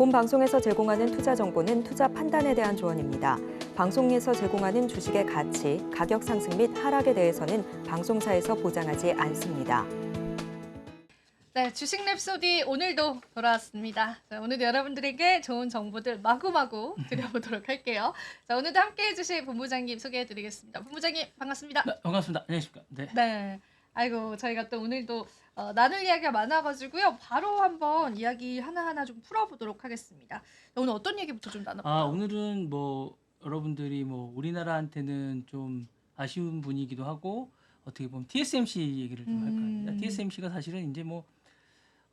본 방송에서 제공하는 투자 정보는 투자 판단에 대한 조언입니다. 방송에서 제공하는 주식의 가치, 가격 상승 및 하락에 대해서는 방송사에서 보장하지 않습니다. 네, 주식 랩소디 오늘도 돌아왔습니다. 자, 오늘도 여러분들에게 좋은 정보들 마구마구 드려보도록 할게요. 자, 오늘도 함께해 주실 본부장님 소개해드리겠습니다. 본부장님 반갑습니다. 네, 반갑습니다. 안녕하십니까. 네. 네, 아이고 저희가 또 오늘도 나눌 이야기가 많아가지고요. 바로 한번 이야기 하나하나 좀 풀어보도록 하겠습니다. 자, 오늘 어떤 얘기부터 좀 나눠볼까요? 오늘은 뭐 여러분들이 뭐 우리나라한테는 좀 아쉬운 분이기도 하고 어떻게 보면 TSMC 얘기를 좀 할까 합니다. TSMC가 사실은 이제 뭐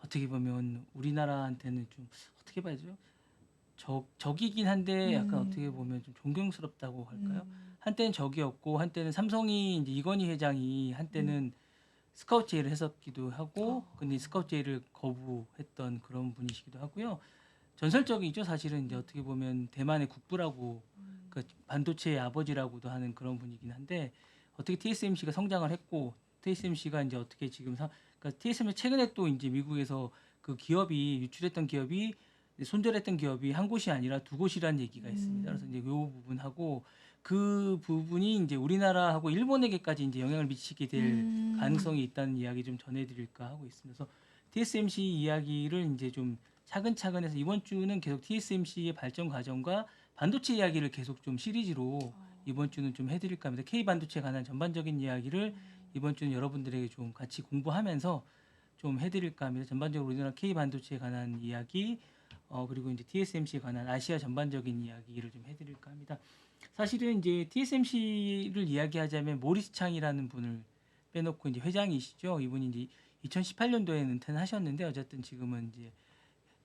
어떻게 보면 우리나라한테는 좀 어떻게 봐야죠? 적이긴 한데 약간 어떻게 보면 좀 존경스럽다고 할까요? 한때는 적이었고 한때는 삼성이 이제 이건희 회장이 한때는 스카우트 제의를 했었기도 하고 근데 스카우트 제의를 거부했던 그런 분이시기도 하고요. 전설적이죠. 사실은 이제 어떻게 보면 대만의 국부라고 그 반도체의 아버지라고도 하는 그런 분이긴 한데 어떻게 TSMC가 성장을 했고 TSMC가 이제 어떻게 지금 그러니까 TSMC 최근에 또 이제 미국에서 그 기업이 유출했던 기업이 손절했던 기업이 한 곳이 아니라 두 곳이라는 얘기가 있습니다. 그래서 이제 이 부분하고 그 부분이 이제 우리나라하고 일본에게까지 이제 영향을 미치게 될 가능성이 있다는 이야기 좀 전해드릴까 하고 있습니다. 그래서 TSMC 이야기를 이제 좀 차근차근 해서 이번 주는 계속 TSMC의 발전 과정과 반도체 이야기를 계속 좀 시리즈로 이번 주는 좀 해드릴까 합니다. K 반도체에 관한 전반적인 이야기를 이번 주는 여러분들에게 좀 같이 공부하면서 좀 해드릴까 합니다. 전반적으로 우리나라 K 반도체에 관한 이야기, 그리고 이제 TSMC에 관한 아시아 전반적인 이야기를 좀 해드릴까 합니다. 사실은 이제 TSMC를 이야기하자면 모리스 창이라는 분을 빼놓고 이제 회장이시죠. 이분이 이제 2018년도에 은퇴는 하셨는데 어쨌든 지금은 이제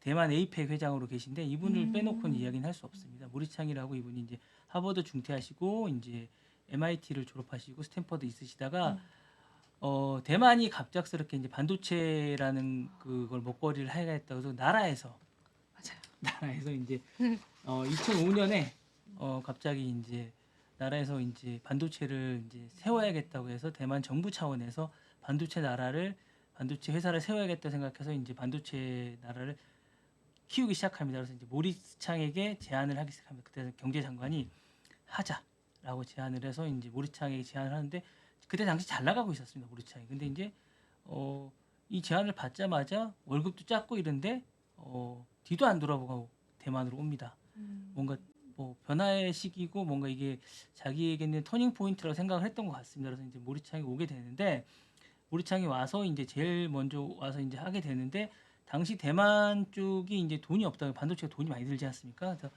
대만 에이펙 회장으로 계신데 이분을 빼놓고는 이야기는 할 수 없습니다. 모리스 창이라고 이분이 이제 하버드 중퇴하시고 이제 MIT를 졸업하시고 스탠퍼드 있으시다가 대만이 갑작스럽게 이제 반도체라는 그걸 먹거리를 하겠다고 해서 나라에서 이제 2005년에 갑자기 이제 나라에서 이제 반도체를 이제 세워야겠다고 해서 대만 정부 차원에서 반도체 회사를 세워야겠다 생각해서 이제 반도체 나라를 키우기 시작합니다. 그래서 이제 모리스 창에게 제안을 하기 시작합니다. 그때 경제장관이 하자라고 제안을 해서 이제 모리스 창에게 제안을 하는데 그때 당시 잘 나가고 있었습니다. 모리스 창이. 근데 이제 이 제안을 받자마자 월급도 작고 이런데 뒤도 안 돌아보고 대만으로 옵니다. 뭔가 뭐 변화의 시기고 뭔가 이게 자기에게는 터닝 포인트라고 생각을 했던 것 같습니다. 그래서 이제 모리스 창이 오게 되는데 모리스 창이 와서 이제 제일 먼저 와서 이제 하게 되는데 당시 대만 쪽이 이제 돈이 없다. 반도체가 돈이 많이 들지 않습니까? 그래서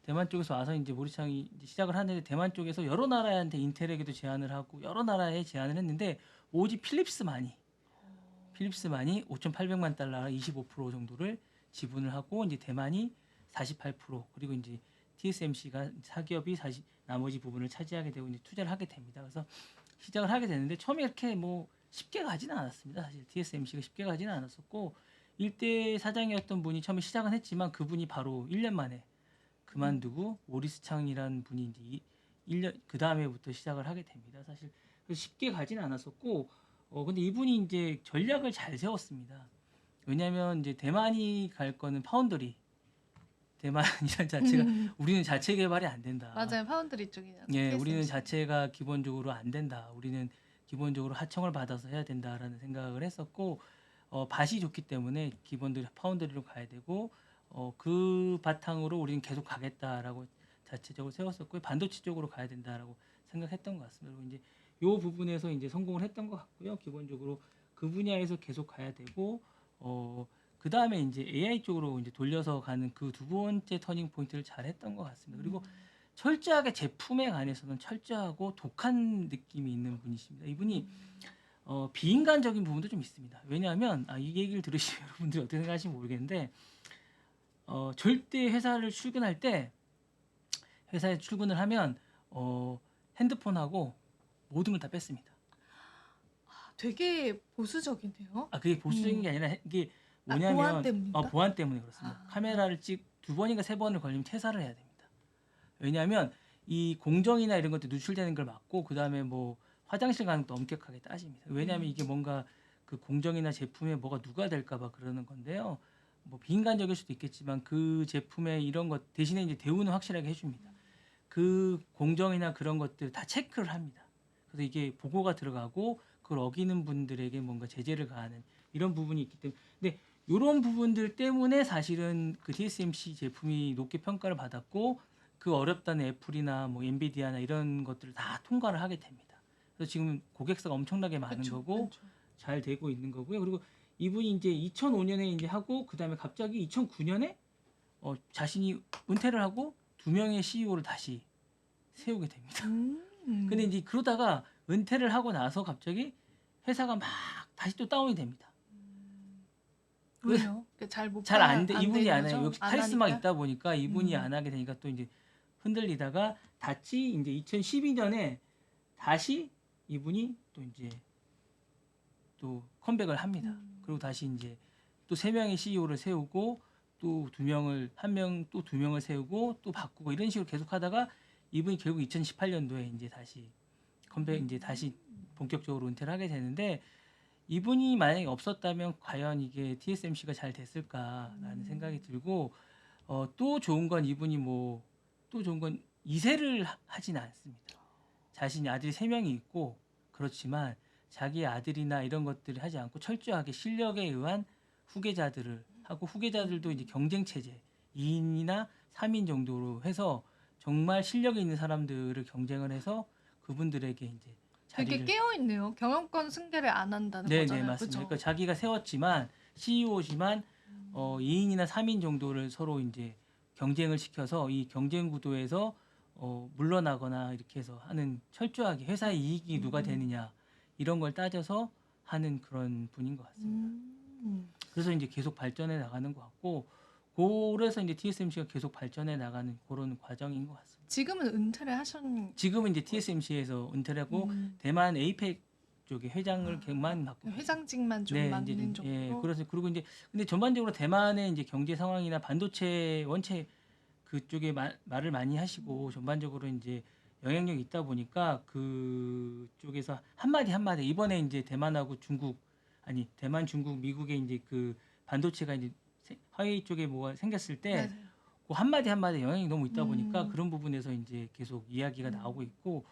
대만 쪽에서 와서 이제 모리스 창이 이제 시작을 하는데 대만 쪽에서 여러 나라한테 인텔에게도 제안을 하고 여러 나라에 제안을 했는데 오직 필립스만이 5,800만 달러 25% 정도를 지분을 하고 이제 대만이 48% 그리고 이제 TSMC가 사기업이 나머지 부분을 차지하게 되고 이제 투자를 하게 됩니다. 그래서 시작을 하게 되는데 처음에 이렇게 뭐 쉽게 가지는 않았습니다. 사실 TSMC가 쉽게 가지는 않았었고 일대 사장이었던 분이 처음에 시작은 했지만 그분이 바로 1년 만에 그만두고 모리스 창이라는 분이 이제 1년 그 다음에부터 시작을 하게 됩니다. 사실 쉽게 가지는 않았었고 근데 이분이 이제 전략을 잘 세웠습니다. 왜냐하면 이제 대만이 갈 거는 파운드리 대만이란 자체가 우리는 자체 개발이 안 된다. 맞아요, 파운드리 쪽이요. 예, 우리는 자체가 기본적으로 안 된다. 우리는 기본적으로 하청을 받아서 해야 된다라는 생각을 했었고 밭이 좋기 때문에 기본적으로 파운드리로 가야 되고 그 바탕으로 우리는 계속 가겠다라고 자체적으로 세웠었고 반도체 쪽으로 가야 된다라고 생각했던 것 같습니다. 그리고 이제 이 부분에서 이제 성공을 했던 것 같고요. 기본적으로 그 분야에서 계속 가야 되고 그 다음에 이제 AI 쪽으로 이제 돌려서 가는 그 두 번째 터닝 포인트를 잘 했던 것 같습니다. 그리고 철저하게 제품에 관해서는 철저하고 독한 느낌이 있는 분이십니다. 이분이 비인간적인 부분도 좀 있습니다. 왜냐하면 이 얘기를 들으시면 여러분들이 어떻게 생각하실지 모르겠는데 절대 회사를 출근할 때 회사에 출근을 하면 핸드폰하고 모든 걸 다 뺐습니다. 되게 보수적이네요. 그게 보수적인 게 아니라 이게 뭐냐면 보안 때문인가? 보안 때문에 그렇습니다. 카메라를 두 번인가 세 번을 걸리면 퇴사를 해야 됩니다. 왜냐하면 이 공정이나 이런 것들 누출되는 걸 막고 그 다음에 뭐 화장실 가는 것도 엄격하게 따집니다. 왜냐하면 이게 뭔가 그 공정이나 제품에 뭐가 누가 될까봐 그러는 건데요. 뭐 비인간적일 수도 있겠지만 그 제품의 이런 것 대신에 이제 대우는 확실하게 해줍니다. 그 공정이나 그런 것들 다 체크를 합니다. 그래서 이게 보고가 들어가고 그걸 어기는 분들에게 뭔가 제재를 가하는 이런 부분이 있기 때문에 근데 이런 부분들 때문에 사실은 그 TSMC 제품이 높게 평가를 받았고 그 어렵다는 애플이나 뭐 엔비디아나 이런 것들을 다 통과를 하게 됩니다. 그래서 지금 고객사가 엄청나게 많은 그쵸, 거고 그쵸. 잘 되고 있는 거고요. 그리고 이분이 이제 2005년에 이제 하고 그다음에 갑자기 2009년에 자신이 은퇴를 하고 두 명의 CEO를 다시 세우게 됩니다. 근데 이제 그러다가 은퇴를 하고 나서 갑자기 회사가 막 다시 또 다운이 됩니다. 왜요? 잘못 잘 안 돼. 안 이분이 되는 안 해요. 거죠? 역시 안 카리스마가 하니까? 있다 보니까 이분이 음. 안 하게 되니까 또 이제 흔들리다가 다시 이제 2012년에 다시 이분이 또 이제 또 컴백을 합니다. 그리고 다시 이제 또 세 명의 CEO를 세우고 또 두 명을 한 명 또 두 명을 세우고 또 바꾸고 이런 식으로 계속 하다가 이분이 결국 2018년도에 이제 다시 컴백 이제 다시 본격적으로 은퇴를 하게 되는데 이분이 만약에 없었다면 과연 이게 TSMC가 잘 됐을까라는 생각이 들고 또 좋은 건 이분이 뭐 또 좋은 건 이세를 하지는 않습니다. 자신이 아들이 세 명이 있고 그렇지만 자기 아들이나 이런 것들을 하지 않고 철저하게 실력에 의한 후계자들을 하고 후계자들도 이제 경쟁 체제 2인이나 3인 정도로 해서 정말 실력이 있는 사람들을 경쟁을 해서 그분들에게 이제 되게 자리를 깨어 있네요. 경영권 승계를 안 한다는 네네 거잖아요. 맞습니다. 그죠? 그러니까 자기가 세웠지만 CEO지만 2인이나 3인 정도를 서로 이제 경쟁을 시켜서 이 경쟁 구도에서 물러나거나 이렇게 해서 하는 철저하게 회사의 이익이 누가 되느냐 이런 걸 따져서 하는 그런 분인 것 같습니다. 그래서 이제 계속 발전해 나가는 것 같고 그래서 이제 TSMC가 계속 발전해 나가는 그런 과정인 것 같습니다. 지금은 은퇴를 하셨는 지금은 이제 TSMC에서 은퇴를 하고 대만 에이펙 쪽에 회장을만 맡고 회장직만 좀 네, 이제 맡는 좀, 예, 정도로. 그래서 그리고 이제 근데 전반적으로 대만의 이제 경제 상황이나 반도체 원체 그쪽에 말을 많이 하시고 전반적으로 이제 영향력이 있다 보니까 그쪽에서 한마디 한마디 이번에 이제 대만하고 중국 아니 대만 중국 미국의 이제 그 반도체가 이제 화웨이 쪽에 뭐가 생겼을 때 네. 그 한마디 한마디 영향이 너무 있다 보니까 그런 부분에서 이제 계속 이야기가 나오고 있고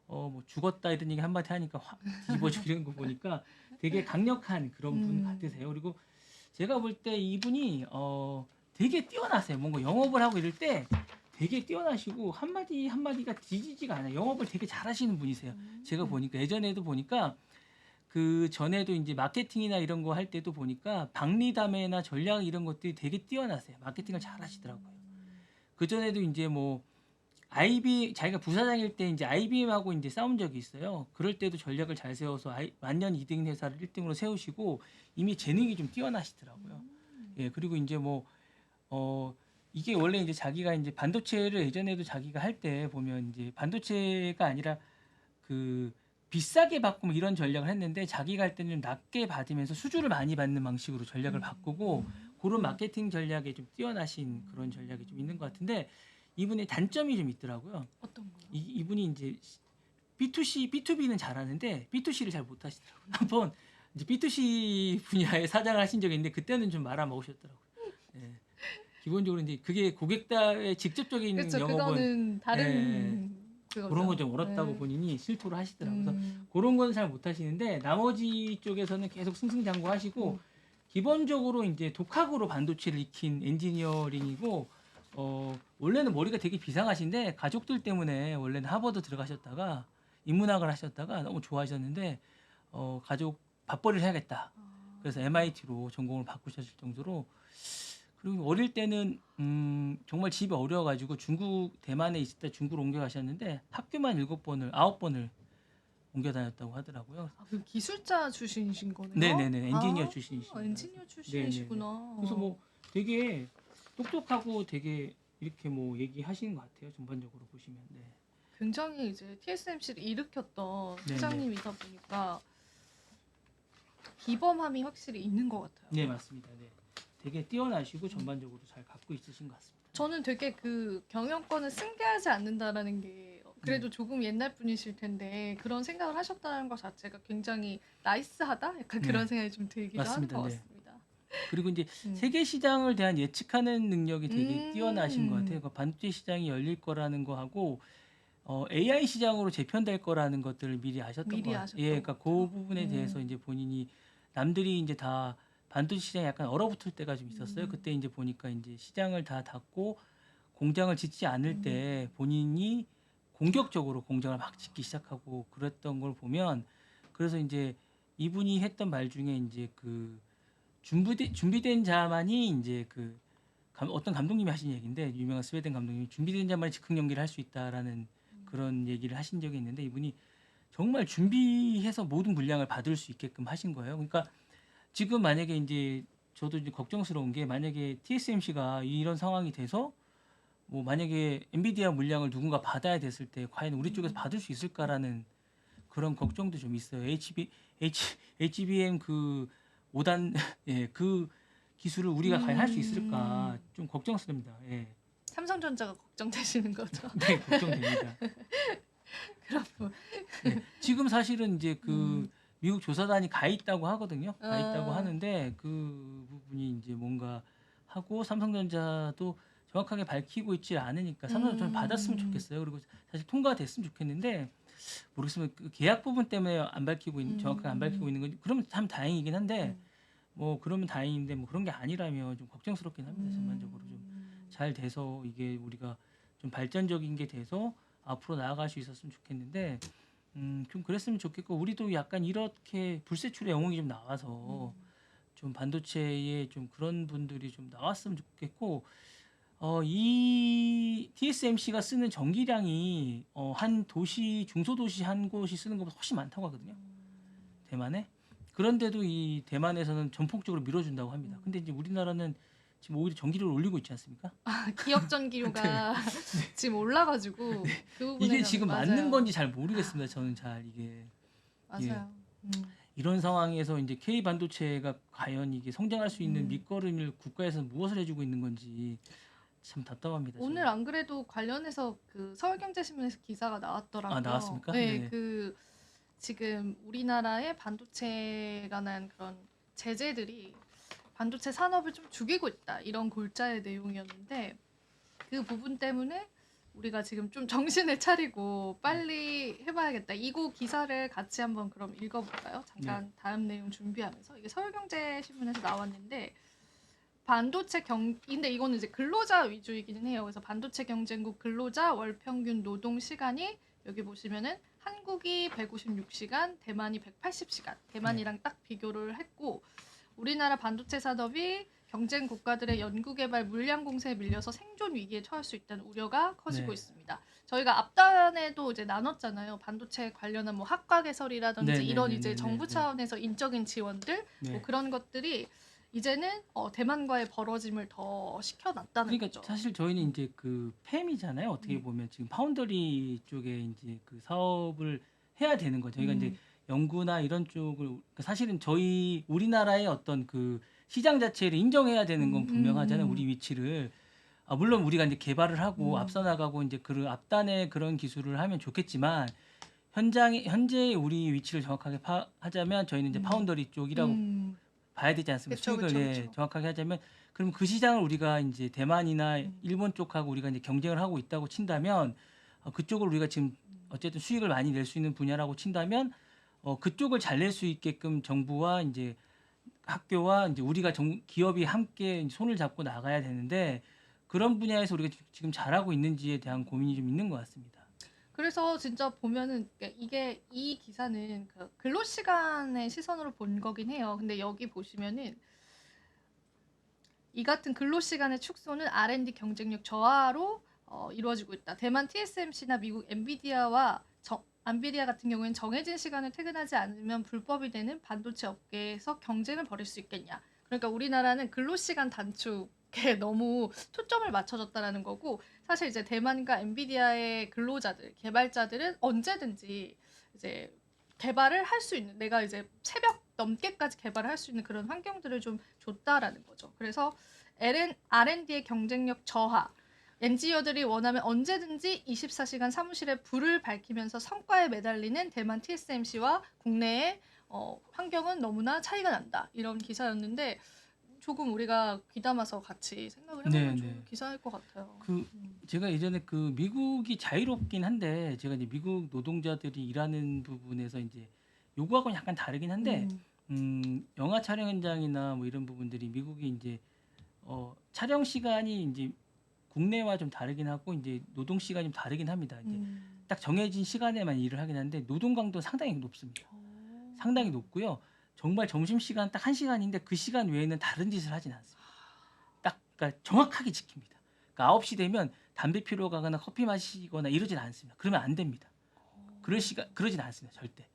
뭐 죽었다 이런 얘기 한마디 하니까 확 뒤집어지고 이런 거 보니까 되게 강력한 그런 분 같으세요. 그리고 제가 볼 때 이분이 되게 뛰어나세요. 뭔가 영업을 하고 이럴 때 되게 뛰어나시고 한마디 한마디가 뒤지지가 않아요. 영업을 되게 잘하시는 분이세요. 제가 보니까 예전에도 보니까 그 전에도 이제 마케팅이나 이런 거 할 때도 보니까 박리담회나 전략 이런 것들이 되게 뛰어나세요. 마케팅을 잘하시더라고요. 그 전에도 이제 뭐 자기가 부사장일 때 이제 IBM하고 이제 싸운 적이 있어요. 그럴 때도 전략을 잘 세워서 만년 2등 회사를 1등으로 세우시고 이미 재능이 좀 뛰어나시더라고요. 예, 그리고 이제 뭐 이게 원래 이제 자기가 이제 반도체를 예전에도 자기가 할 때 보면 이제 반도체가 아니라 그 비싸게 받고 뭐 이런 전략을 했는데 자기가 할 때는 좀 낮게 받으면서 수주를 많이 받는 방식으로 전략을 바꾸고 그런 마케팅 전략에 좀 뛰어나신 그런 전략이 좀 있는 것 같은데 이분의 단점이 좀 있더라고요. 어떤 거요? 이분이 이제 B2C, B2B는 잘하는데 B2C를 잘 못하시더라고요. 한번 이제 B2C 분야에 사장을 하신 적이 있는데 그때는 좀 말아먹으셨더라고요. 예. 기본적으로 이제 그게 고객과의 직접적인 그렇죠. 영업은 그거는 다른 예, 그거죠. 그런 건 좀 어렵다고 네. 본인이 실토를 하시더라고요. 그래서 그런 건 잘 못하시는데 나머지 쪽에서는 계속 승승장구하시고 기본적으로 이제 독학으로 반도체를 익힌 엔지니어링이고 원래는 머리가 되게 비상하신데 가족들 때문에 원래는 하버드 들어가셨다가 인문학을 하셨다가 너무 좋아하셨는데 가족 밥벌이를 해야겠다. 그래서 MIT로 전공을 바꾸셨을 정도로 그리고 어릴 때는 정말 집이 어려워가지고 대만에 있을 때 중국으로 옮겨가셨는데 학교만 9번을 옮겨 다녔다고 하더라고요. 그럼 기술자 출신이신 거네요? 네네네 엔지니어 출신이십니다. 엔지니어 출신이시구나. 그래서 뭐 되게 똑똑하고 되게 이렇게 뭐 얘기하시는 것 같아요. 전반적으로 보시면. 네. 굉장히 이제 TSMC를 일으켰던 네네. 회장님이다 보니까 기범함이 확실히 있는 것 같아요. 네 맞습니다. 네. 되게 뛰어나시고 전반적으로 잘 갖고 있으신 것 같습니다. 저는 되게 그 경영권을 승계하지 않는다라는 게 그래도 조금 옛날 분이실 텐데 그런 생각을 하셨다는 것 자체가 굉장히 나이스하다? 약간 그런 네. 생각이 좀 들기도 맞습니다. 하는 것 네. 같습니다. 그리고 이제 음. 세계 시장을 대한 예측하는 능력이 되게 뛰어나신 것 같아요. 음. 그러니까 반도체 시장이 열릴 거라는 거하고 AI 시장으로 재편될 거라는 것들을 미리 아셨던 것 미리 같아요. 아셨던 예, 것 그러니까 같아요. 그 부분에 대해서 이제 본인이 남들이 이제 다 반도체 시장이 약간 얼어붙을 때가 좀 있었어요. 그때 이제 보니까 이제 시장을 다 닫고 공장을 짓지 않을 때 본인이 공격적으로 공장을 막 짓기 시작하고 그랬던 걸 보면 그래서 이제 이분이 했던 말 중에 이제 그 준비된 자만이 이제 그 어떤 감독님이 하신 얘기인데 유명한 스웨덴 감독님이 준비된 자만이 즉흥 연기를 할 수 있다라는 그런 얘기를 하신 적이 있는데 이분이 정말 준비해서 모든 분량을 받을 수 있게끔 하신 거예요. 그러니까 지금 만약에 이제 저도 이제 걱정스러운 게 만약에 TSMC가 이런 상황이 돼서 뭐 만약에 엔비디아 물량을 누군가 받아야 됐을 때 과연 우리 쪽에서 받을 수 있을까라는 그런 걱정도 좀 있어요. HBM 그 5단 예, 그 기술을 우리가 과연 할 수 있을까 좀 걱정스럽니다. 예. 삼성전자가 걱정되시는 거죠. 네, 걱정됩니다. 그럼 뭐. 네, 지금 사실은 이제 그 음. 미국 조사단이 가 있다고 하거든요. 가 있다고 아. 하는데 그 부분이 이제 뭔가 하고 삼성전자도 정확하게 밝히고 있지 않으니까 삼성전자 받았으면 좋겠어요. 그리고 사실 통과됐으면 좋겠는데 모르겠으면 그 계약 부분 때문에 안 밝히고 있는 정확하게 안 밝히고 있는 건지 그러면 참 다행이긴 한데 뭐 그러면 다행인데 뭐 그런 게 아니라면 좀 걱정스럽긴 합니다. 전반적으로 좀 잘 돼서 이게 우리가 좀 발전적인 게 돼서 앞으로 나아갈 수 있었으면 좋겠는데 좀 그랬으면 좋겠고 우리도 약간 이렇게 불세출의 영웅이 좀 나와서 좀 반도체에 좀 그런 분들이 좀 나왔으면 좋겠고 이 TSMC가 쓰는 전기량이 한 도시 중소도시 한 곳이 쓰는 것보다 훨씬 많다고 하거든요. 대만에. 그런데도 이 대만에서는 전폭적으로 밀어준다고 합니다. 근데 이제 우리나라는 지금 오히려 전기료를 올리고 있지 않습니까? 기업 전기료가 지금 올라가지고 그 부분에 이게 대한- 지금 맞아요. 맞는 건지 잘 모르겠습니다. 저는 잘 이게 맞아요. 이런 상황에서 이제 K 반도체가 과연 이게 성장할 수 있는 밑거름을 국가에서 무엇을 해주고 있는 건지 참 답답합니다. 오늘 저는. 안 그래도 관련해서 그 서울경제신문에서 기사가 나왔더라고요. 아, 나왔습니까? 네, 네. 그 지금 우리나라의 반도체에 관한 그런 제재들이 반도체 산업을 좀 죽이고 있다 이런 골자의 내용이었는데 그 부분 때문에 우리가 지금 좀 정신을 차리고 빨리 해봐야겠다. 이거 기사를 같이 한번 그럼 읽어볼까요? 잠깐 다음 내용 준비하면서 이게 서울경제신문에서 나왔는데 반도체 근데 이거는 이제 근로자 위주이기는 해요. 그래서 반도체 경쟁국 근로자 월 평균 노동 시간이 여기 보시면은 한국이 156시간, 대만이 180시간. 대만이랑 딱 비교를 했고 우리나라 반도체 산업이 경쟁 국가들의 연구개발 물량 공세에 밀려서 생존 위기에 처할 수 있다는 우려가 커지고 네. 있습니다. 저희가 앞단에도 이제 나눴잖아요. 반도체 관련한 뭐 학과 개설이라든지 네, 이런 네, 이제 네, 정부 네, 차원에서 인적인 지원들 네. 뭐 그런 것들이 이제는 대만과의 벌어짐을 더 시켜놨다는 그러니까 거죠. 사실 저희는 이제 그 팸이잖아요. 어떻게 보면 지금 파운더리 쪽에 이제 그 사업을 해야 되는 거죠. 저희가 이제 연구나 이런 쪽을 그러니까 사실은 저희 우리나라의 어떤 그 시장 자체를 인정해야 되는 건 분명하잖아요. 우리 위치를. 물론 우리가 이제 개발을 하고 앞서 나가고 이제 그 앞단에 그런 기술을 하면 좋겠지만 현재 우리 위치를 정확하게 하자면 저희는 이제 파운더리 쪽이라고 봐야 되지 않습니까? 그쵸, 수익을 그쵸, 예, 그쵸. 정확하게 하자면 그럼 그 시장을 우리가 이제 대만이나 일본 쪽하고 우리가 이제 경쟁을 하고 있다고 친다면 그쪽을 우리가 지금 어쨌든 수익을 많이 낼 수 있는 분야라고 친다면 그쪽을 잘 낼 수 있게끔 정부와 이제 학교와 이제 우리가 기업이 함께 이제 손을 잡고 나가야 되는데 그런 분야에서 우리가 지금 잘하고 있는지에 대한 고민이 좀 있는 것 같습니다. 그래서 진짜 보면은 이게 이 기사는 그 근로 시간의 시선으로 본 거긴 해요. 근데 여기 보시면은 이 같은 근로 시간의 축소는 R&D 경쟁력 저하로 이루어지고 있다. 대만 TSMC나 미국 엔비디아와 안비디아 같은 경우에는 정해진 시간을 퇴근하지 않으면 불법이 되는 반도체 업계에서 경쟁을 벌일 수 있겠냐. 그러니까 우리나라는 근로 시간 단축에 너무 초점을 맞춰졌다라는 거고 사실 이제 대만과 엔비디아의 근로자들, 개발자들은 언제든지 이제 개발을 할 수 있는 내가 이제 새벽 넘게까지 개발을 할 수 있는 그런 환경들을 좀 줬다라는 거죠. 그래서 R&D의 경쟁력 저하, 엔지니어들이 원하면 언제든지 24시간 사무실에 불을 밝히면서 성과에 매달리는 대만 TSMC와 국내의 환경은 너무나 차이가 난다. 이런 기사였는데 조금 우리가 귀담아서 같이 생각을 네, 해보면 네. 좋은 기사일 것 같아요. 그 제가 예전에 그 미국이 자유롭긴 한데 제가 이제 미국 노동자들이 일하는 부분에서 이제 요구하고는 약간 다르긴 한데 영화 촬영 현장이나 뭐 이런 부분들이 미국이 이제 촬영 시간이 이제 국내와 좀 다르긴 하고 이제 노동 시간이 좀 다르긴 합니다. 이제 딱 정해진 시간에만 일을 하긴 하는데 노동 강도 상당히 높습니다. 상당히 높고요. 정말 점심 시간 딱 1시간인데 그 시간 외에는 다른 짓을 하진 않습니다. 딱 그러니까 정확하게 지킵니다. 그러니까 9시 되면 담배 피러 가거나 커피 마시거나 이러진 않습니다. 그러면 안 됩니다. 그러진 않습니다. 절대.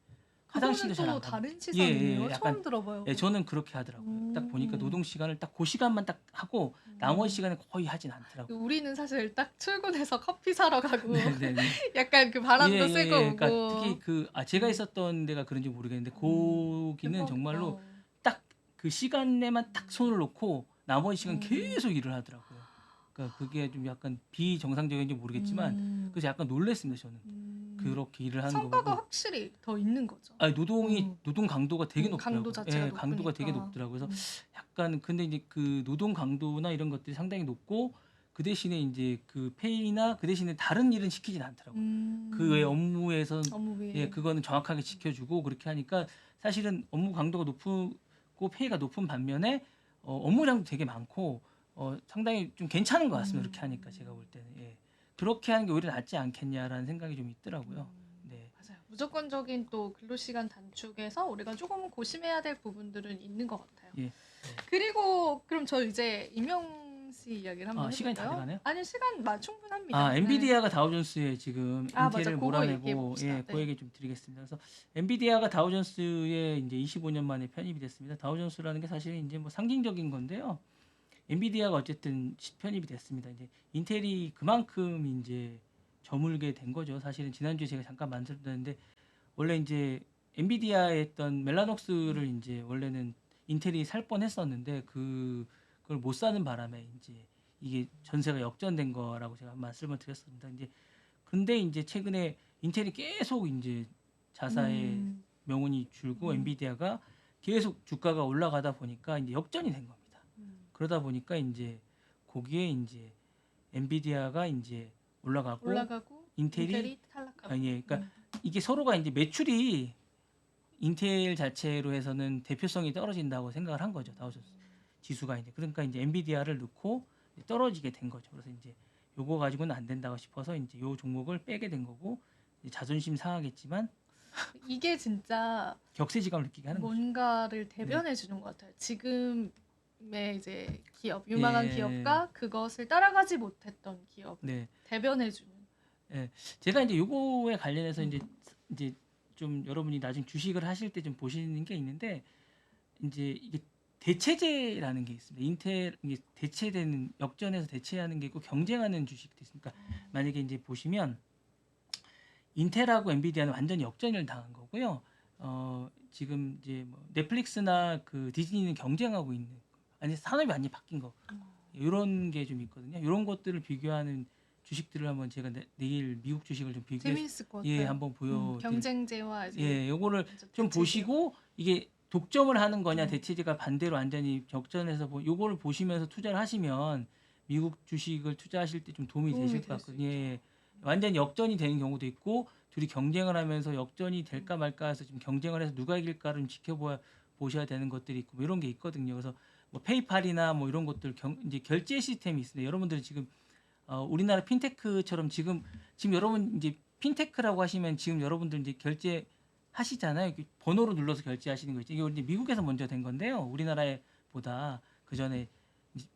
그거는 화장실도 잘 또 안 갑니다. 다른 시선이에요. 약간 처음 들어봐요. 예, 저는 그렇게 하더라고요. 딱 보니까 음. 노동 시간을 딱 그 시간만 딱 하고 나머지 시간에 거의 하진 않더라고요. 우리는 사실 딱 출근해서 커피 사러 가고 네네네. 약간 그 바람도 쐬고 오고. 그러니까 특히 제가 있었던 데가 그런지 모르겠는데 거기는 정말로 대박이다. 딱 그 시간에만 딱 손을 놓고 나머지 시간 음. 계속 일을 하더라고요. 그러니까 그게 좀 약간 비정상적인지 모르겠지만 그래서 약간 놀랐습니다. 저는 그렇게 일을 하는 거 성과가 보고. 확실히 더 있는 거죠. 아니, 노동 강도가 되게 높더라고요. 강도 자체가 예, 강도가 되게 높으니까. 높더라고요. 그래서 약간 근데 이제 그 노동 강도나 이런 것들이 상당히 높고 그 대신에 이제 그 페이나 그 대신에 다른 일은 시키진 않더라고요. 그 외 업무에선 업무 위에. 예, 그거는 정확하게 지켜주고 그렇게 하니까 사실은 업무 강도가 높고 페이가 높은 반면에 업무량도 되게 많고 상당히 좀 괜찮은 것 같습니다. 그렇게 하니까 제가 볼 때는 예. 그렇게 하는 게 오히려 낫지 않겠냐라는 생각이 좀 있더라고요. 네. 맞아요. 무조건적인 또 근로시간 단축에서 우리가 조금 고심해야 될 부분들은 있는 것 같아요. 예. 그리고 그럼 저 이제 임영 씨 이야기를 한번 시간이 다 해볼까요? 돼가네요? 아니 시간 충분합니다. 네. 엔비디아가 다우존스에 지금 맞아. 인텔을 그거 얘기해 몰아내고 봅시다. 예, 그 네. 얘기 좀 드리겠습니다. 그래서 엔비디아가 다우존스에 이제 25년 만에 편입이 됐습니다. 다우존스라는 게 사실은 이제 뭐 상징적인 건데요. 엔비디아가 어쨌든 편입이 됐습니다. 이제 인텔이 그만큼 이제 저물게 된 거죠. 사실은 지난주에 제가 잠깐 말씀드렸는데 원래 이제 엔비디아에 했던 멜라녹스를 이제 원래는 인텔이 살 뻔했었는데 그걸 못 사는 바람에 이제 이게 전세가 역전된 거라고 제가 말씀을 드렸습니다. 이제 근데 이제 최근에 인텔이 계속 이제 자사의 명운이 줄고 엔비디아가 계속 주가가 올라가다 보니까 이제 역전이 된 겁니다. 그러다 보니까 이제 거기에 이제 엔비디아가 이제 올라가고 인텔이 탈락하고. 아니 그러니까 이게 서로가 이제 매출이 인텔 자체로 해서는 대표성이 떨어진다고 생각을 한 거죠. 다우존스 지수가 이제 그러니까 이제 엔비디아를 넣고 떨어지게 된 거죠. 그래서 이제 요거 가지고는 안 된다고 싶어서 이제 요 종목을 빼게 된 거고 이제 자존심 상하겠지만 이게 진짜 격세지감을 느끼게 하는 거죠. 뭔가를 대변해 주는 것 같아요. 지금의 이제 기업, 유망한 예. 기업과 그것을 따라가지 못했던 기업 네. 대변해 주는. 제가 이제 요거에 관련해서 이제 좀 여러분이 나중에 주식을 하실 때 좀 보시는 게 있는데 이제 이게 대체제라는 게 있습니다. 인텔 이게 대체되는 역전해서 대체하는 게 있고 경쟁하는 주식도 있으니까 만약에 이제 보시면 인텔하고 엔비디아는 완전히 역전을 당한 거고요. 지금 이제 뭐 넷플릭스나 그 디즈니는 경쟁하고 있는 아니 산업이 완전히 바뀐 거 이런 게 좀 있거든요. 이런 것들을 비교하는 주식들을 한번 제가 내일 미국 주식을 좀 비교해서 재미있을 것 같아요. 예 한번 보여 경쟁제와 이제 예 요거를 좀 대체제요. 보시고 이게 독점을 하는 거냐 대체제가 반대로 완전히 역전해서 요거를 보시면서 투자를 하시면 미국 주식을 투자하실 때 좀 도움이 되실 것 될 수 같거든요. 예. 완전히 역전이 되는 경우도 있고 둘이 경쟁을 하면서 역전이 될까 말까 해서 지금 경쟁을 해서 누가 이길까를 좀 보셔야 되는 것들이 있고 뭐 이런 게 있거든요. 그래서 뭐 페이팔이나 뭐 이런 것들 이제 결제 시스템이 있습니다. 여러분들이 지금 우리나라 핀테크처럼 지금 여러분 이제 핀테크라고 하시면 지금 여러분들 이제 결제 하시잖아요. 번호로 눌러서 결제하시는 거 있죠. 이게 이제 미국에서 먼저 된 건데요. 우리나라보다 그 전에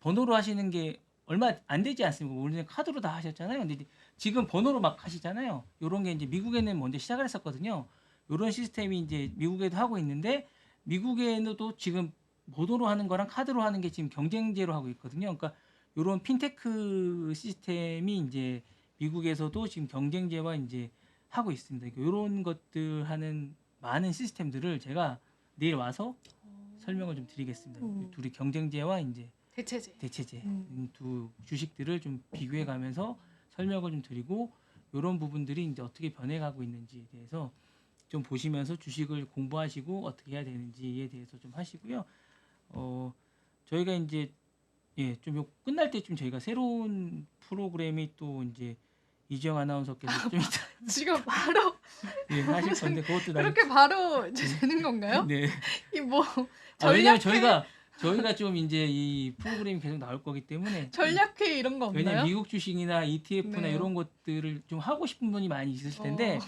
번호로 하시는 게 얼마 안 되지 않습니까? 우리는 카드로 다 하셨잖아요. 근데 이제 지금 번호로 막 하시잖아요. 이런 게 이제 미국에는 먼저 시작을 했었거든요. 이런 시스템이 이제 미국에도 하고 있는데 미국에도 지금 번호로 하는 거랑 카드로 하는 게 지금 경쟁제로 하고 있거든요. 그러니까 이런 핀테크 시스템이 이제 미국에서도 지금 경쟁제와 이제 하고 있습니다. 이런 것들 하는 많은 시스템들을 제가 내일 와서 설명을 좀 드리겠습니다. 둘이 경쟁제와 이제 대체제 두 주식들을 좀 비교해 가면서 설명을 좀 드리고 이런 부분들이 이제 어떻게 변해가고 있는지에 대해서 좀 보시면서 주식을 공부하시고 어떻게 해야 되는지에 대해서 좀 하시고요. 저희가 이제 좀 요 끝날 때쯤 저희가 새로운 프로그램이 또 이제 이주영 아나운서께서 좀 이따 지금 바로 하실 건데 그것도 그렇게 바로 이제 되는 건가요? 네. 이 뭐 왜냐면 전략회 저희가 좀 이제 이 프로그램이 계속 나올 거기 때문에 전략회 이런 거 왜냐면 없나요? 미국 주식이나 ETF나 네. 이런 것들을 좀 하고 싶은 분이 많이 있으실 텐데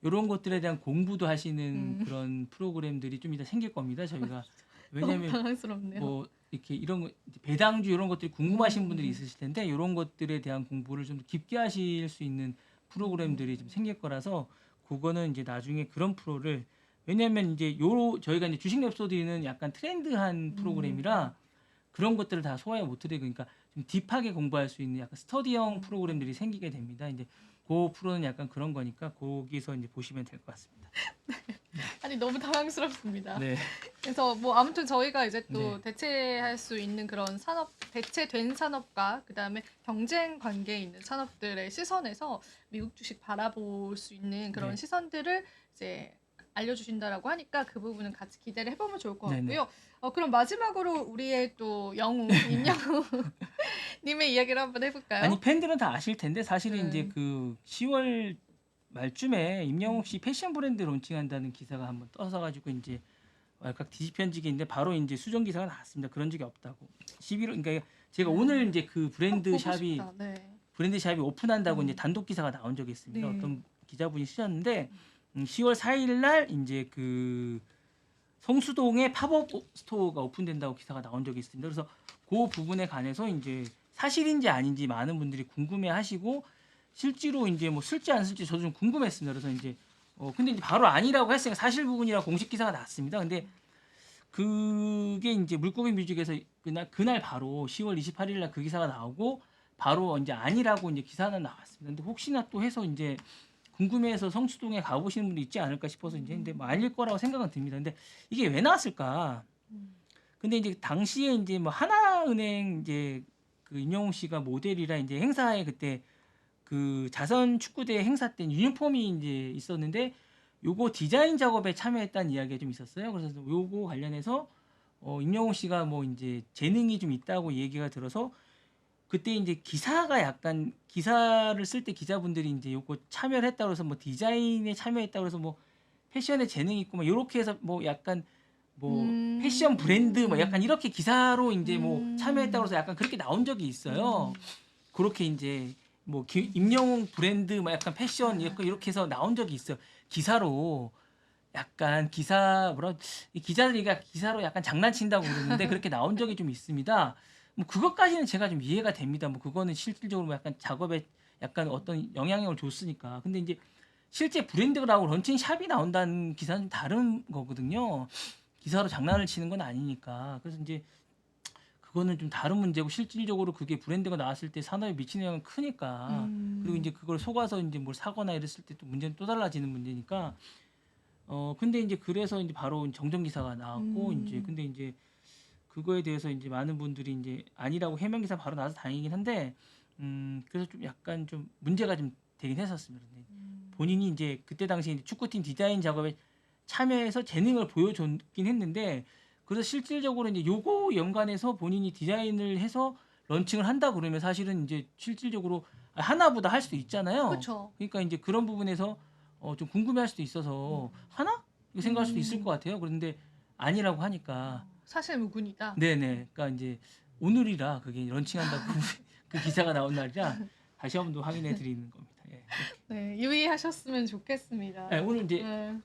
이런 것들에 대한 공부도 하시는 그런 프로그램들이 좀 이따 생길 겁니다. 저희가 너무 왜냐면 당황스럽네요. 뭐 이렇게 이런 거 배당주 이런 것들이 궁금하신 분들이 있으실 텐데 이런 것들에 대한 공부를 좀 깊게 하실 수 있는 프로그램들이 좀 생길 거라서 그거는 이제 나중에 그런 프로를 왜냐면 이제 저희가 이제 주식 랩소디는 약간 트렌드한 프로그램이라 그런 것들을 다 소화해 못 해요. 그러니까 좀 딥하게 공부할 수 있는 약간 스터디형 프로그램들이 생기게 됩니다. 이제 그 프로는 약간 그런 거니까 거기서 이제 보시면 될 것 같습니다. 아니 너무 당황스럽습니다. 네. 그래서 뭐 아무튼 저희가 이제 또 네. 대체할 수 있는 그런 산업, 대체된 산업과 그다음에 경쟁 관계에 있는 산업들의 시선에서 미국 주식 바라볼 수 있는 그런 네. 시선들을 이제 알려주신다라고 하니까 그 부분은 같이 기대를 해보면 좋을 것 네네. 같고요. 그럼 마지막으로 우리의 또 영웅 임영웅 님의 이야기를 한번 해볼까요? 아니 팬들은 다 아실 텐데 사실은 네. 이제 그 10월 말쯤에 임영웅 씨 패션 브랜드 론칭한다는 기사가 한번 떠서 가지고 이제 왈칵 뒤집혀지게 바로 이제 수정 기사가 나왔습니다. 그런 적이 없다고. 11월 그러니까 제가 오늘 이제 그 브랜드 보고 샵이 싶다. 네. 오픈한다고 이제 단독 기사가 나온 적이 있습니다. 네. 어떤 기자분이 쓰셨는데 10월 4일 날 이제 그 성수동에 팝업 스토어가 오픈된다고 기사가 나온 적이 있습니다. 그래서 그 부분에 관해서 이제 사실인지 아닌지 많은 분들이 궁금해하시고 실제로 이제 뭐 쓸지 안 쓸지 저도 좀 궁금했습니다. 그래서 이제 근데 이제 바로 아니라고 했으니까 사실 부분이라 공식 기사가 났습니다. 근데 그게 이제 물고기 뮤직에서 그날 바로 10월 28일 날 그 기사가 나오고 바로 이제 아니라고 이제 기사는 나왔습니다. 근데 혹시나 또 해서 이제 궁금해서 성수동에 가보시는 분도 있지 않을까 싶어서 이제 근데 뭐 아닐 거라고 생각은 듭니다. 근데 이게 왜 나왔을까? 근데 이제 당시에 이제 뭐 하나은행 이제 그 임영웅 씨가 모델이라 이제 행사에 그때 그 자선 축구대 행사 때 유니폼이 이제 있었는데 요거 디자인 작업에 참여했다는 이야기가 좀 있었어요. 그래서 요거 관련해서 임영웅 씨가 뭐 이제 재능이 좀 있다고 얘기가 들어서 그때 이제 기사가 약간 기사를 쓸 때 기자분들이 이제 요거 참여를 했다고 해서 뭐 디자인에 참여했다고 해서 뭐 패션에 재능이 있고 뭐 요렇게 해서 뭐 약간 뭐 패션 브랜드 뭐 약간 이렇게 기사로 이제 뭐 참여했다고 해서 약간 그렇게 나온 적이 있어요. 그렇게 이제 뭐 임영웅 브랜드 뭐 약간 패션 이렇게 해서 나온 적이 있어요. 기사로 약간 기사 이 기자들이 기사로 약간 장난친다고 그러는데 그렇게 나온 적이 좀 있습니다. 뭐 그것까지는 제가 좀 이해가 됩니다. 뭐 그거는 실질적으로 뭐 약간 작업에 약간 어떤 영향력을 줬으니까. 근데 이제 실제 브랜드라고 런칭샵이 나온다는 기사는 좀 다른 거거든요. 기사로 장난을 치는 건 아니니까. 그래서 이제 그거는 좀 다른 문제고 실질적으로 그게 브랜드가 나왔을 때 산업에 미치는 영향은 크니까. 그리고 이제 그걸 속아서 이제 뭘 사거나 이랬을 때 또 문제는 또 달라지는 문제니까. 근데 이제 그래서 이제 바로 정정 기사가 나왔고 이제 근데 이제 그거에 대해서 이제 많은 분들이 이제 아니라고 해명 기사 바로 나와서 다행이긴 한데 그래서 좀 약간 좀 문제가 좀 되긴 했었습니다. 근데 본인이 이제 그때 당시에 이제 축구팀 디자인 작업에 참여해서 재능을 보여줬긴 했는데 그래서 실질적으로 이제 요거 연관해서 본인이 디자인을 해서 런칭을 한다 그러면 사실은 이제 실질적으로 하나보다 할 수도 있잖아요. 그렇죠. 그러니까 이제 그런 부분에서 좀 궁금해할 수도 있어서 하나? 이거 생각할 수도 있을 것 같아요. 그런데 아니라고 하니까 사실 무근이다. 네네. 그러니까 이제 오늘이라 그게 런칭한다고 그 기사가 나온 날이라 다시 한번 더 확인해 드리는 겁니다. 예. 네, 유의하셨으면 좋겠습니다. 네, 오늘 이제 네.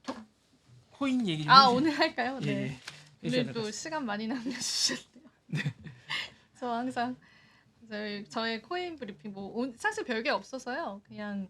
코인 얘기 좀 아 해주세요. 오늘 할까요? 예, 네. 예. 오늘 해주셔야 또 될것 시간 많이 남겨주셨네요. 저 항상 저의 코인 브리핑 사실 별게 없어서요. 그냥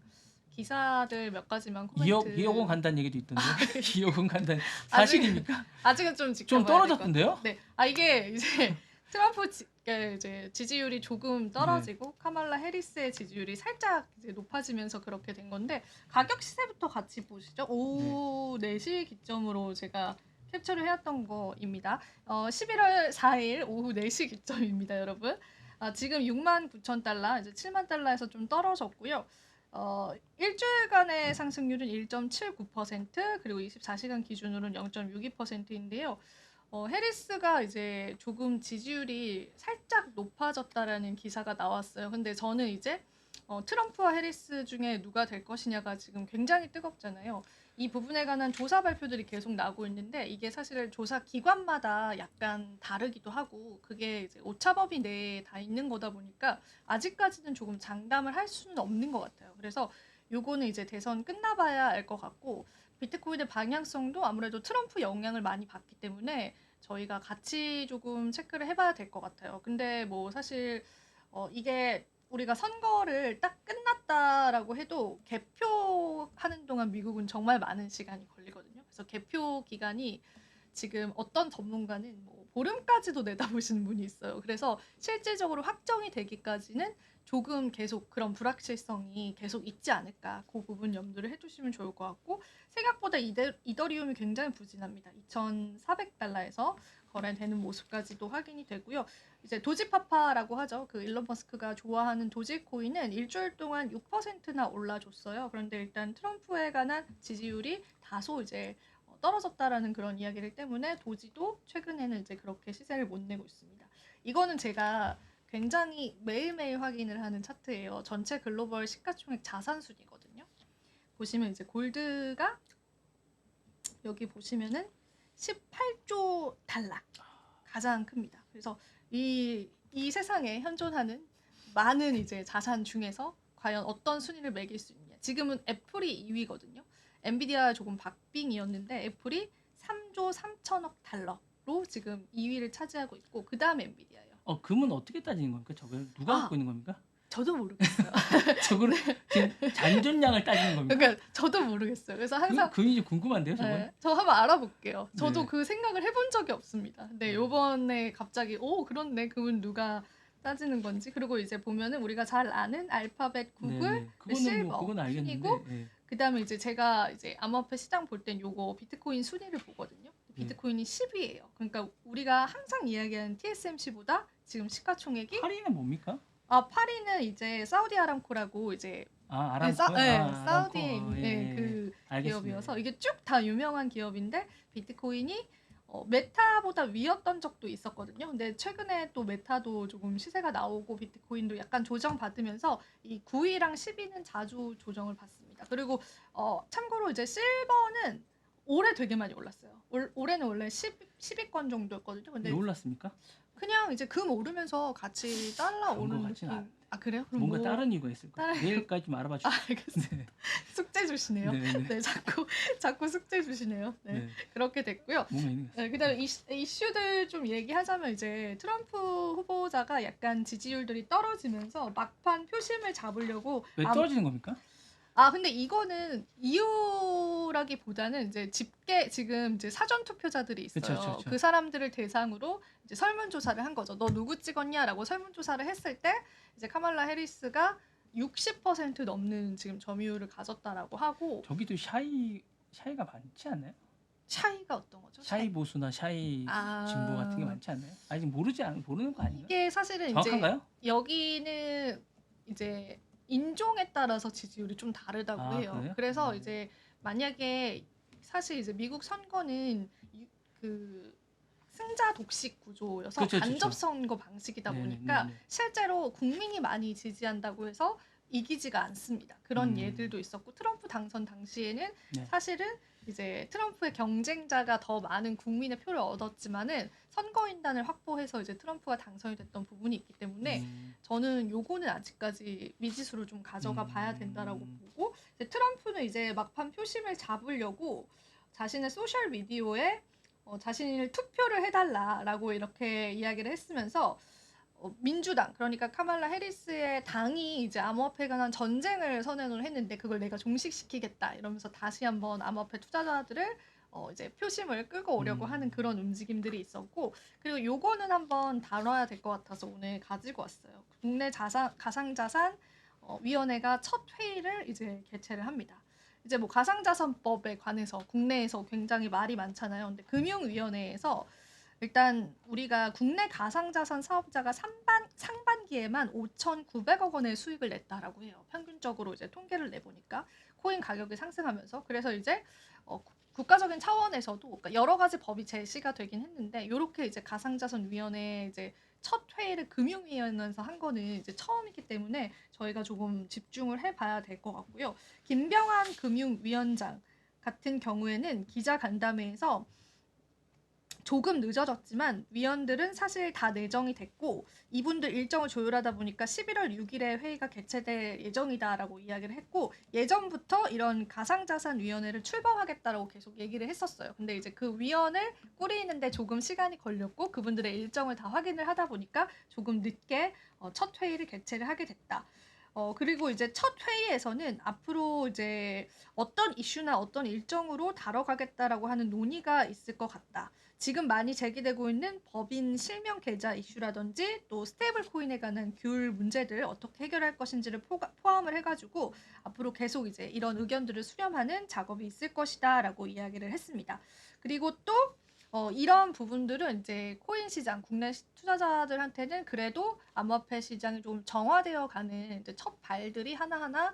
기사들 몇 가지만 코멘트. 2억 원 간다는 얘기도 있던데. 2억 원 간다는 사실입니까? 아직은 좀 좀 지켜봐야 떨어졌던데요? 네. 이게 이제 트럼프 이제 지지율이 조금 떨어지고 카말라 해리스의 지지율이 살짝 이제 높아지면서 그렇게 된 건데 가격 시세부터 같이 보시죠. 오후 4시 기점으로 제가 캡처를 해왔던 거입니다. 11월 4일 오후 4시 기점입니다, 여러분. 지금 69,000달러, 이제 7만 달러에서 좀 떨어졌고요. 일주일간의 상승률은 1.79%, 그리고 24시간 기준으로는 0.62%인데요. 해리스가 이제 조금 지지율이 살짝 높아졌다라는 기사가 나왔어요. 근데 저는 이제 트럼프와 해리스 중에 누가 될 것이냐가 지금 굉장히 뜨겁잖아요. 이 부분에 관한 조사 발표들이 계속 나오고 있는데 이게 사실 조사 기관마다 약간 다르기도 하고 그게 이제 오차범위 내에 다 있는 거다 보니까 아직까지는 조금 장담을 할 수는 없는 것 같아요. 그래서 요거는 이제 대선 끝나봐야 알 것 같고 비트코인의 방향성도 아무래도 트럼프 영향을 많이 받기 때문에 저희가 같이 조금 체크를 해봐야 될 것 같아요. 근데 뭐 사실 이게 우리가 선거를 딱 끝났다라고 해도 개표하는 동안 미국은 정말 많은 시간이 걸리거든요. 그래서 개표 기간이 지금 어떤 전문가는 뭐 보름까지도 내다보시는 분이 있어요. 그래서 실질적으로 확정이 되기까지는 조금 계속 그런 불확실성이 계속 있지 않을까. 그 부분 염두를 해두시면 좋을 것 같고 생각보다 이더리움이 굉장히 부진합니다. 2,400달러에서 거래되는 모습까지도 확인이 되고요. 이제 도지파파라고 하죠. 그 일론 머스크가 좋아하는 도지코인은 일주일 동안 6%나 올라줬어요. 그런데 일단 트럼프에 관한 지지율이 다소 이제 떨어졌다라는 그런 이야기를 때문에 도지도 최근에는 이제 그렇게 시세를 못 내고 있습니다. 이거는 제가 굉장히 매일매일 확인을 하는 차트예요. 전체 글로벌 시가총액 자산 순이거든요. 보시면 이제 골드가 여기 보시면은 18조 달러 가장 큽니다. 그래서 이 세상에 현존하는 많은 이제 자산 중에서 과연 어떤 순위를 매길 수 있냐. 지금은 애플이 2위거든요. 엔비디아 조금 박빙이었는데 애플이 3조 3천억 달러로 지금 2위를 차지하고 있고 그 다음에 엔비디아예요. 금은 어떻게 따지는 겁니까? 저걸 누가 갖고 있는 겁니까? 저도 모르겠어요. 저거를 지금 잔존량을 따지는 겁니까? 그러니까 저도 모르겠어요. 그래서 항상 그게 좀 궁금한데요, 저건. 네, 저 한번 알아볼게요. 저도 네. 그 생각을 해본 적이 없습니다. 근데 요번에 갑자기 그렇네. 그건 누가 따지는 건지. 그리고 이제 보면은 우리가 잘 아는 알파벳, 구글, 네네. 그거는 실버 그건 알겠는데. 순이고 예. 그다음에 이제 제가 이제 암호화폐 시장 볼 땐 요거 비트코인 순위를 보거든요. 비트코인이 10위예요. 그러니까 우리가 항상 이야기하는 TSMC보다 지금 시가총액이 8위는 뭡니까? 8위는 이제 사우디 아람코라고 이제 아람코. 사우디에 있는 예. 그 알겠습니다. 기업이어서 이게 쭉 다 유명한 기업인데 비트코인이 메타보다 위였던 적도 있었거든요. 근데 최근에 또 메타도 조금 시세가 나오고 비트코인도 약간 조정받으면서 이 9위랑 10위는 자주 조정을 받습니다. 그리고 참고로 이제 실버는 올해 되게 많이 올랐어요. 올해는 원래 10위권 정도였거든요. 근데 왜 올랐습니까? 그냥 이제 금 오르면서 같이 달러 그런 것 오르는 같진 느낌. 않아요. 아 그래요? 그럼 뭔가 뭐 다른 이유가 있을 거예요. 다른 내일까지 좀 알아봐 주세요. 알겠습니다. 네. 숙제 주시네요. 네. 네, 자꾸 숙제 주시네요. 네, 네. 그렇게 됐고요. 뭔가 있는 것 같아요. 네, 그다음에 이슈들 좀 얘기하자면 이제 트럼프 후보자가 약간 지지율들이 떨어지면서 막판 표심을 잡으려고 왜 떨어지는 겁니까? 근데 이거는 이유라기보다는 이제 지금 이제 사전 투표자들이 있어요. 그쵸. 그 사람들을 대상으로 이제 설문조사를 한 거죠. 너 누구 찍었냐라고 설문조사를 했을 때 이제 카말라 해리스가 60% 넘는 지금 점유율을 가졌다라고 하고 저기도 샤이가 많지 않나요? 샤이가 어떤 거죠? 샤이 보수나 샤이 아. 진보 같은 게 많지 않나요? 아직 모르는 거 아닌가요? 이게 사실은 정확한가요? 이제 여기는 이제 인종에 따라서 지지율이 좀 다르다고 아, 해요. 그래요? 그래서 이제 만약에 사실 이제 미국 선거는 그 승자 독식 구조여서 그쵸. 간접 선거 방식이다 보니까 네네네네. 실제로 국민이 많이 지지한다고 해서 이기지가 않습니다. 그런 예들도 있었고 트럼프 당선 당시에는 네. 사실은 이제 트럼프의 경쟁자가 더 많은 국민의 표를 얻었지만은 선거인단을 확보해서 이제 트럼프가 당선이 됐던 부분이 있기 때문에 저는 요거는 아직까지 미지수를 좀 가져가 봐야 된다라고 보고 이제 트럼프는 이제 막판 표심을 잡으려고 자신의 소셜 미디어에 자신을 투표를 해달라라고 이렇게 이야기를 했으면서 민주당 그러니까 카말라 해리스의 당이 이제 암호화폐에 관한 전쟁을 선언을 했는데 그걸 내가 종식시키겠다 이러면서 다시 한번 암호화폐 투자자들을 이제 표심을 끌고 오려고 하는 그런 움직임들이 있었고 그리고 요거는 한번 다뤄야 될 것 같아서 오늘 가지고 왔어요. 국내 가상자산 위원회가 첫 회의를 이제 개최를 합니다. 이제 뭐 가상자산법에 관해서 국내에서 굉장히 말이 많잖아요. 근데 금융위원회에서 일단 우리가 국내 가상자산 사업자가 상반기에만 5,900억 원의 수익을 냈다라고 해요. 평균적으로 이제 통계를 내보니까 코인 가격이 상승하면서 그래서 이제 국가적인 차원에서도 그러니까 여러 가지 법이 제시가 되긴 했는데 이렇게 이제 가상자산위원회 이제 첫 회의를 금융위원회에서 한 거는 이제 처음이기 때문에 저희가 조금 집중을 해봐야 될 것 같고요. 김병환 금융위원장 같은 경우에는 기자 간담회에서 조금 늦어졌지만 위원들은 사실 다 내정이 됐고 이분들 일정을 조율하다 보니까 11월 6일에 회의가 개최될 예정이다라고 이야기를 했고 예전부터 이런 가상자산위원회를 출범하겠다라고 계속 얘기를 했었어요. 근데 이제 그 위원을 꾸리는데 조금 시간이 걸렸고 그분들의 일정을 다 확인을 하다 보니까 조금 늦게 첫 회의를 개최를 하게 됐다. 그리고 이제 첫 회의에서는 앞으로 이제 어떤 이슈나 어떤 일정으로 다뤄가겠다라고 하는 논의가 있을 것 같다. 지금 많이 제기되고 있는 법인 실명 계좌 이슈라든지 또 스테이블 코인에 관한 규율 문제들 어떻게 해결할 것인지를 포함을 해가지고 앞으로 계속 이제 이런 의견들을 수렴하는 작업이 있을 것이다라고 이야기를 했습니다. 그리고 또 이런 부분들은 이제 코인 시장, 국내 투자자들한테는 그래도 암호화폐 시장이 좀 정화되어 가는 이제 첫 발들이 하나하나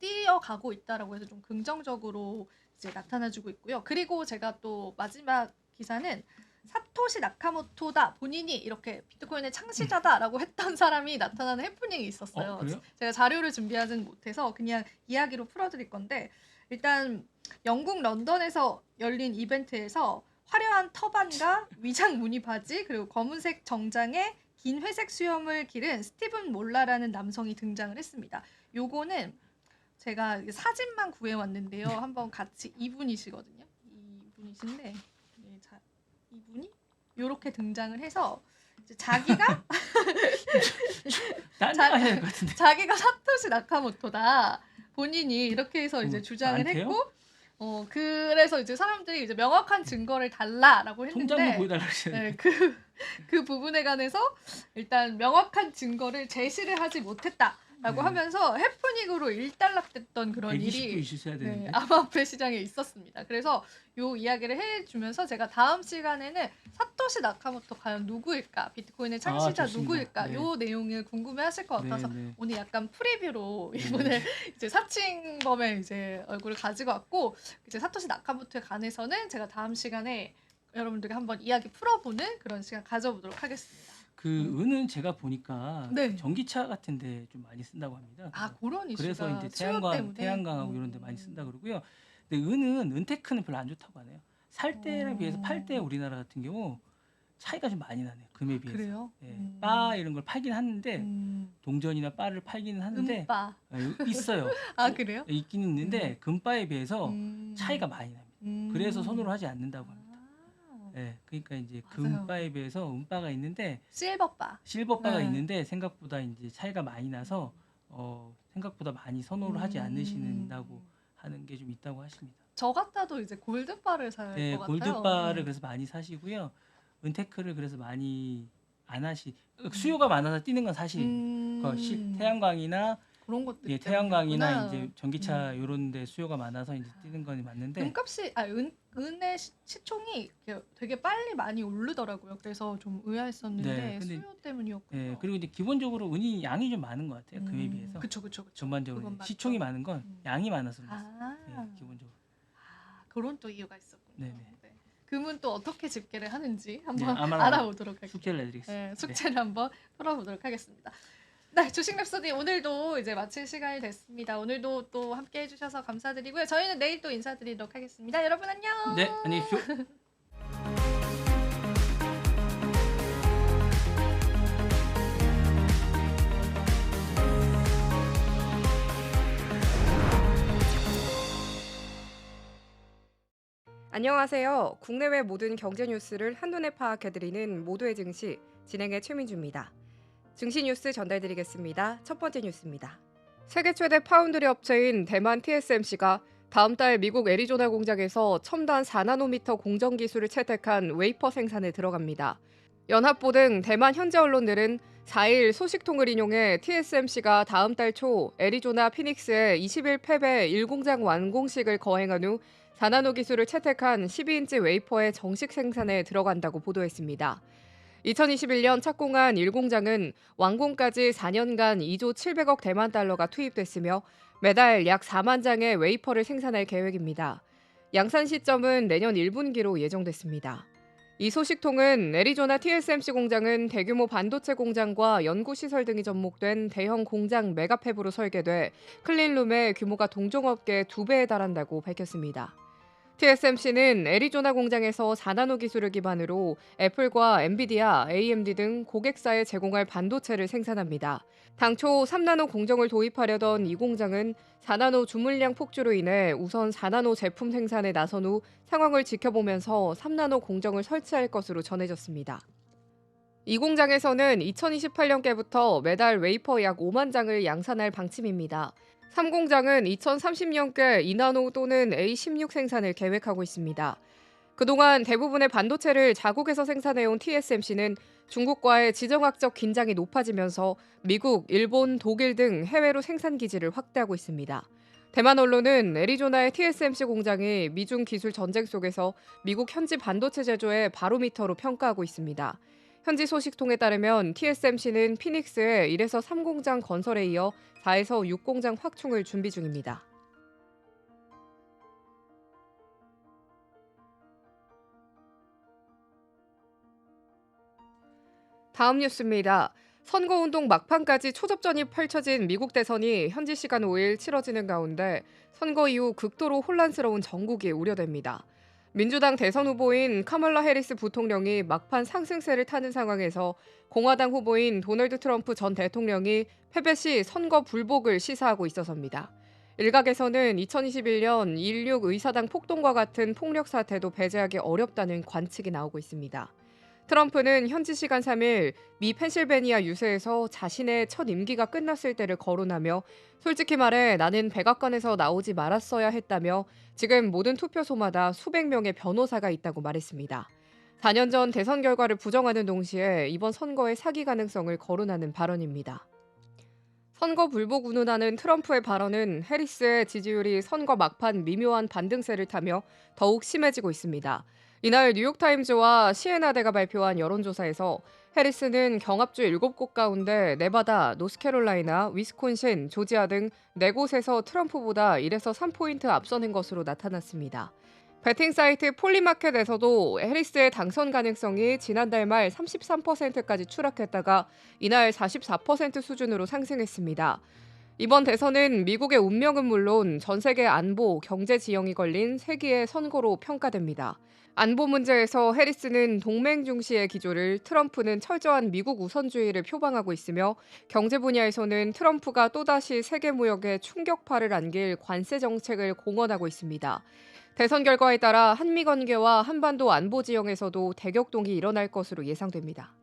뛰어가고 있다라고 해서 좀 긍정적으로 이제 나타나주고 있고요. 그리고 제가 또 마지막 기사는 사토시 나카모토다 본인이 이렇게 비트코인의 창시자다라고 했던 사람이 나타나는 해프닝이 있었어요. 그래요? 제가 자료를 준비하진 못해서 그냥 이야기로 풀어드릴 건데 일단 영국 런던에서 열린 이벤트에서 화려한 터반과 위장 무늬 바지 그리고 검은색 정장에 긴 회색 수염을 기른 스티븐 몰라라는 남성이 등장을 했습니다. 요거는 제가 사진만 구해왔는데요. 한번 같이 이분이시거든요. 이분이신데 자, 이분이 요렇게 등장을 해서 이제 자기가 딴하셔야 될 것 같은데. 자기가 사토시 나카모토다 본인이 이렇게 해서 이제 주장을 많대요? 했고 그래서 이제 사람들이 이제 명확한 증거를 달라라고 통장도 했는데 보여달라고 하시는데. 네, 그 부분에 관해서 일단 명확한 증거를 제시를 하지 못했다라고 하면서 해프닝으로 일단락됐던 그런 120도 일이 있으셔야 되는데. 암호화폐 시장에 있었습니다. 그래서 요 이야기를 해주면서 제가 다음 시간에는 사토시 나카모토 과연 누구일까, 비트코인의 창시자 좋습니다. 누구일까, 네. 요 내용을 궁금해하실 것 같아서 네. 오늘 약간 프리뷰로 이분을 이제 사칭범의 이제 얼굴을 가지고 왔고 이제 사토시 나카모토에 관해서는 제가 다음 시간에 여러분들과 한번 이야기 풀어보는 그런 시간 가져보도록 하겠습니다. 그 은은 제가 보니까 네. 전기차 같은데 좀 많이 쓴다고 합니다. 그런 이슈가 그래서 이제 수요 때문에? 태양광하고 이런 데 많이 쓴다 그러고요. 근데 은테크는 별로 안 좋다고 하네요. 살 때랑 비해서 팔 때 우리나라 같은 경우 차이가 좀 많이 나네요. 금에 비해서. 그래요? 예, 바 이런 걸 팔긴 하는데 동전이나 바를 팔기는 하는데 은바. 있어요. 그래요? 있긴 있는데 금바에 비해서 차이가 많이 납니다. 음. 그래서 손으로 하지 않는다고 합니다. 예, 그러니까 이제 맞아요. 금바에 비해서 은바가 있는데 실버바. 실버바가 네. 있는데 생각보다 이제 차이가 많이 나서 생각보다 많이 선호를 하지 않으신다고 하는 게 좀 있다고 하십니다. 저 같아도 이제 골드바를 살 것 네, 같아요. 골드바를 그래서 많이 사시고요. 은테크를 그래서 많이 안 수요가 많아서 뛰는 건 사실 태양광이나 그런 것들 예, 태양광이나 때문이구나. 이제 전기차 이런 데 수요가 많아서 이제 뛰는 건 맞는데 은값이 은의 시총이 되게 빨리 많이 오르더라고요. 그래서 좀 의아했었는데 네, 근데 수요 때문이었군요. 예, 그리고 이제 기본적으로 은이 양이 좀 많은 것 같아요. 금에 비해서. 그쵸. 전반적으로 그건 맞죠. 시총이 많은 건 양이 많아서 아, 예, 기본적으로. 그런 또 이유가 있었군요. 네네. 네. 금은 또 어떻게 집계를 하는지 네, 한번 아마 알아보도록 할게요. 숙제를 내드리겠습니다. 네, 숙제를 한번 풀어보도록 하겠습니다. 네, 주식 랩소디 오늘도 이제 마칠 시간이 됐습니다. 오늘도 또 함께 해주셔서 감사드리고요. 저희는 내일 또 인사드리도록 하겠습니다. 여러분 안녕. 네, 안녕히 계십시오. 안녕하세요. 국내외 모든 경제 뉴스를 한눈에 파악해드리는 모두의 증시 진행의 최민주입니다. 증시 뉴스 전달드리겠습니다. 첫 번째 뉴스입니다. 세계 최대 파운드리 업체인 대만 TSMC가 다음 달 미국 애리조나 공장에서 첨단 4나노미터 공정 기술을 채택한 웨이퍼 생산에 들어갑니다. 연합보 등 대만 현지 언론들은 4일 소식통을 인용해 TSMC가 다음 달 초 애리조나 피닉스의 21팹의 1공장 완공식을 거행한 후 4나노 기술을 채택한 12인치 웨이퍼의 정식 생산에 들어간다고 보도했습니다. 2021년 착공한 1공장은 완공까지 4년간 2조 700억 대만 달러가 투입됐으며 매달 약 4만 장의 웨이퍼를 생산할 계획입니다. 양산 시점은 내년 1분기로 예정됐습니다. 이 소식통은 애리조나 TSMC 공장은 대규모 반도체 공장과 연구시설 등이 접목된 대형 공장 메가팹으로 설계돼 클린룸의 규모가 동종업계 2배에 달한다고 밝혔습니다. TSMC는 애리조나 공장에서 4나노 기술을 기반으로 애플과 엔비디아, AMD 등 고객사에 제공할 반도체를 생산합니다. 당초 3나노 공정을 도입하려던 이 공장은 4나노 주물량 폭주로 인해 우선 4나노 제품 생산에 나선 후 상황을 지켜보면서 3나노 공정을 설치할 것으로 전해졌습니다. 이 공장에서는 2028년께부터 매달 웨이퍼 약 5만 장을 양산할 방침입니다. 3공장은 2030년께 2나노 또는 A16 생산을 계획하고 있습니다. 그동안 대부분의 반도체를 자국에서 생산해온 TSMC는 중국과의 지정학적 긴장이 높아지면서 미국, 일본, 독일 등 해외로 생산 기지를 확대하고 있습니다. 대만 언론은 애리조나의 TSMC 공장이 미중 기술 전쟁 속에서 미국 현지 반도체 제조의 바로미터로 평가하고 있습니다. 현지 소식통에 따르면 TSMC는 피닉스에 1에서 3공장 건설에 이어 4에서 6공장 확충을 준비 중입니다. 다음 뉴스입니다. 선거운동 막판까지 초접전이 펼쳐진 미국 대선이 현지 시간 5일 치러지는 가운데 선거 이후 극도로 혼란스러운 전국이 우려됩니다. 민주당 대선 후보인 카멀라 해리스 부통령이 막판 상승세를 타는 상황에서 공화당 후보인 도널드 트럼프 전 대통령이 패배 시 선거 불복을 시사하고 있어서입니다. 일각에서는 2021년 2.16 의사당 폭동과 같은 폭력 사태도 배제하기 어렵다는 관측이 나오고 있습니다. 트럼프는 현지 시간 3일 미 펜실베니아 유세에서 자신의 첫 임기가 끝났을 때를 거론하며 솔직히 말해 나는 백악관에서 나오지 말았어야 했다며 지금 모든 투표소마다 수백 명의 변호사가 있다고 말했습니다. 4년 전 대선 결과를 부정하는 동시에 이번 선거의 사기 가능성을 거론하는 발언입니다. 선거 불복 운운하는 트럼프의 발언은 해리스의 지지율이 선거 막판 미묘한 반등세를 타며 더욱 심해지고 있습니다. 이날 뉴욕타임즈와 시에나대가 발표한 여론조사에서 해리스는 경합주 7곳 가운데 네바다, 노스캐롤라이나, 위스콘신, 조지아 등 4곳에서 트럼프보다 1에서 3포인트 앞서는 것으로 나타났습니다. 베팅 사이트 폴리마켓에서도 해리스의 당선 가능성이 지난달 말 33%까지 추락했다가 이날 44% 수준으로 상승했습니다. 이번 대선은 미국의 운명은 물론 전 세계 안보, 경제 지형이 걸린 세기의 선거로 평가됩니다. 안보 문제에서 해리스는 동맹 중시의 기조를, 트럼프는 철저한 미국 우선주의를 표방하고 있으며 경제 분야에서는 트럼프가 또다시 세계 무역에 충격파를 안길 관세 정책을 공언하고 있습니다. 대선 결과에 따라 한미 관계와 한반도 안보 지형에서도 대격동이 일어날 것으로 예상됩니다.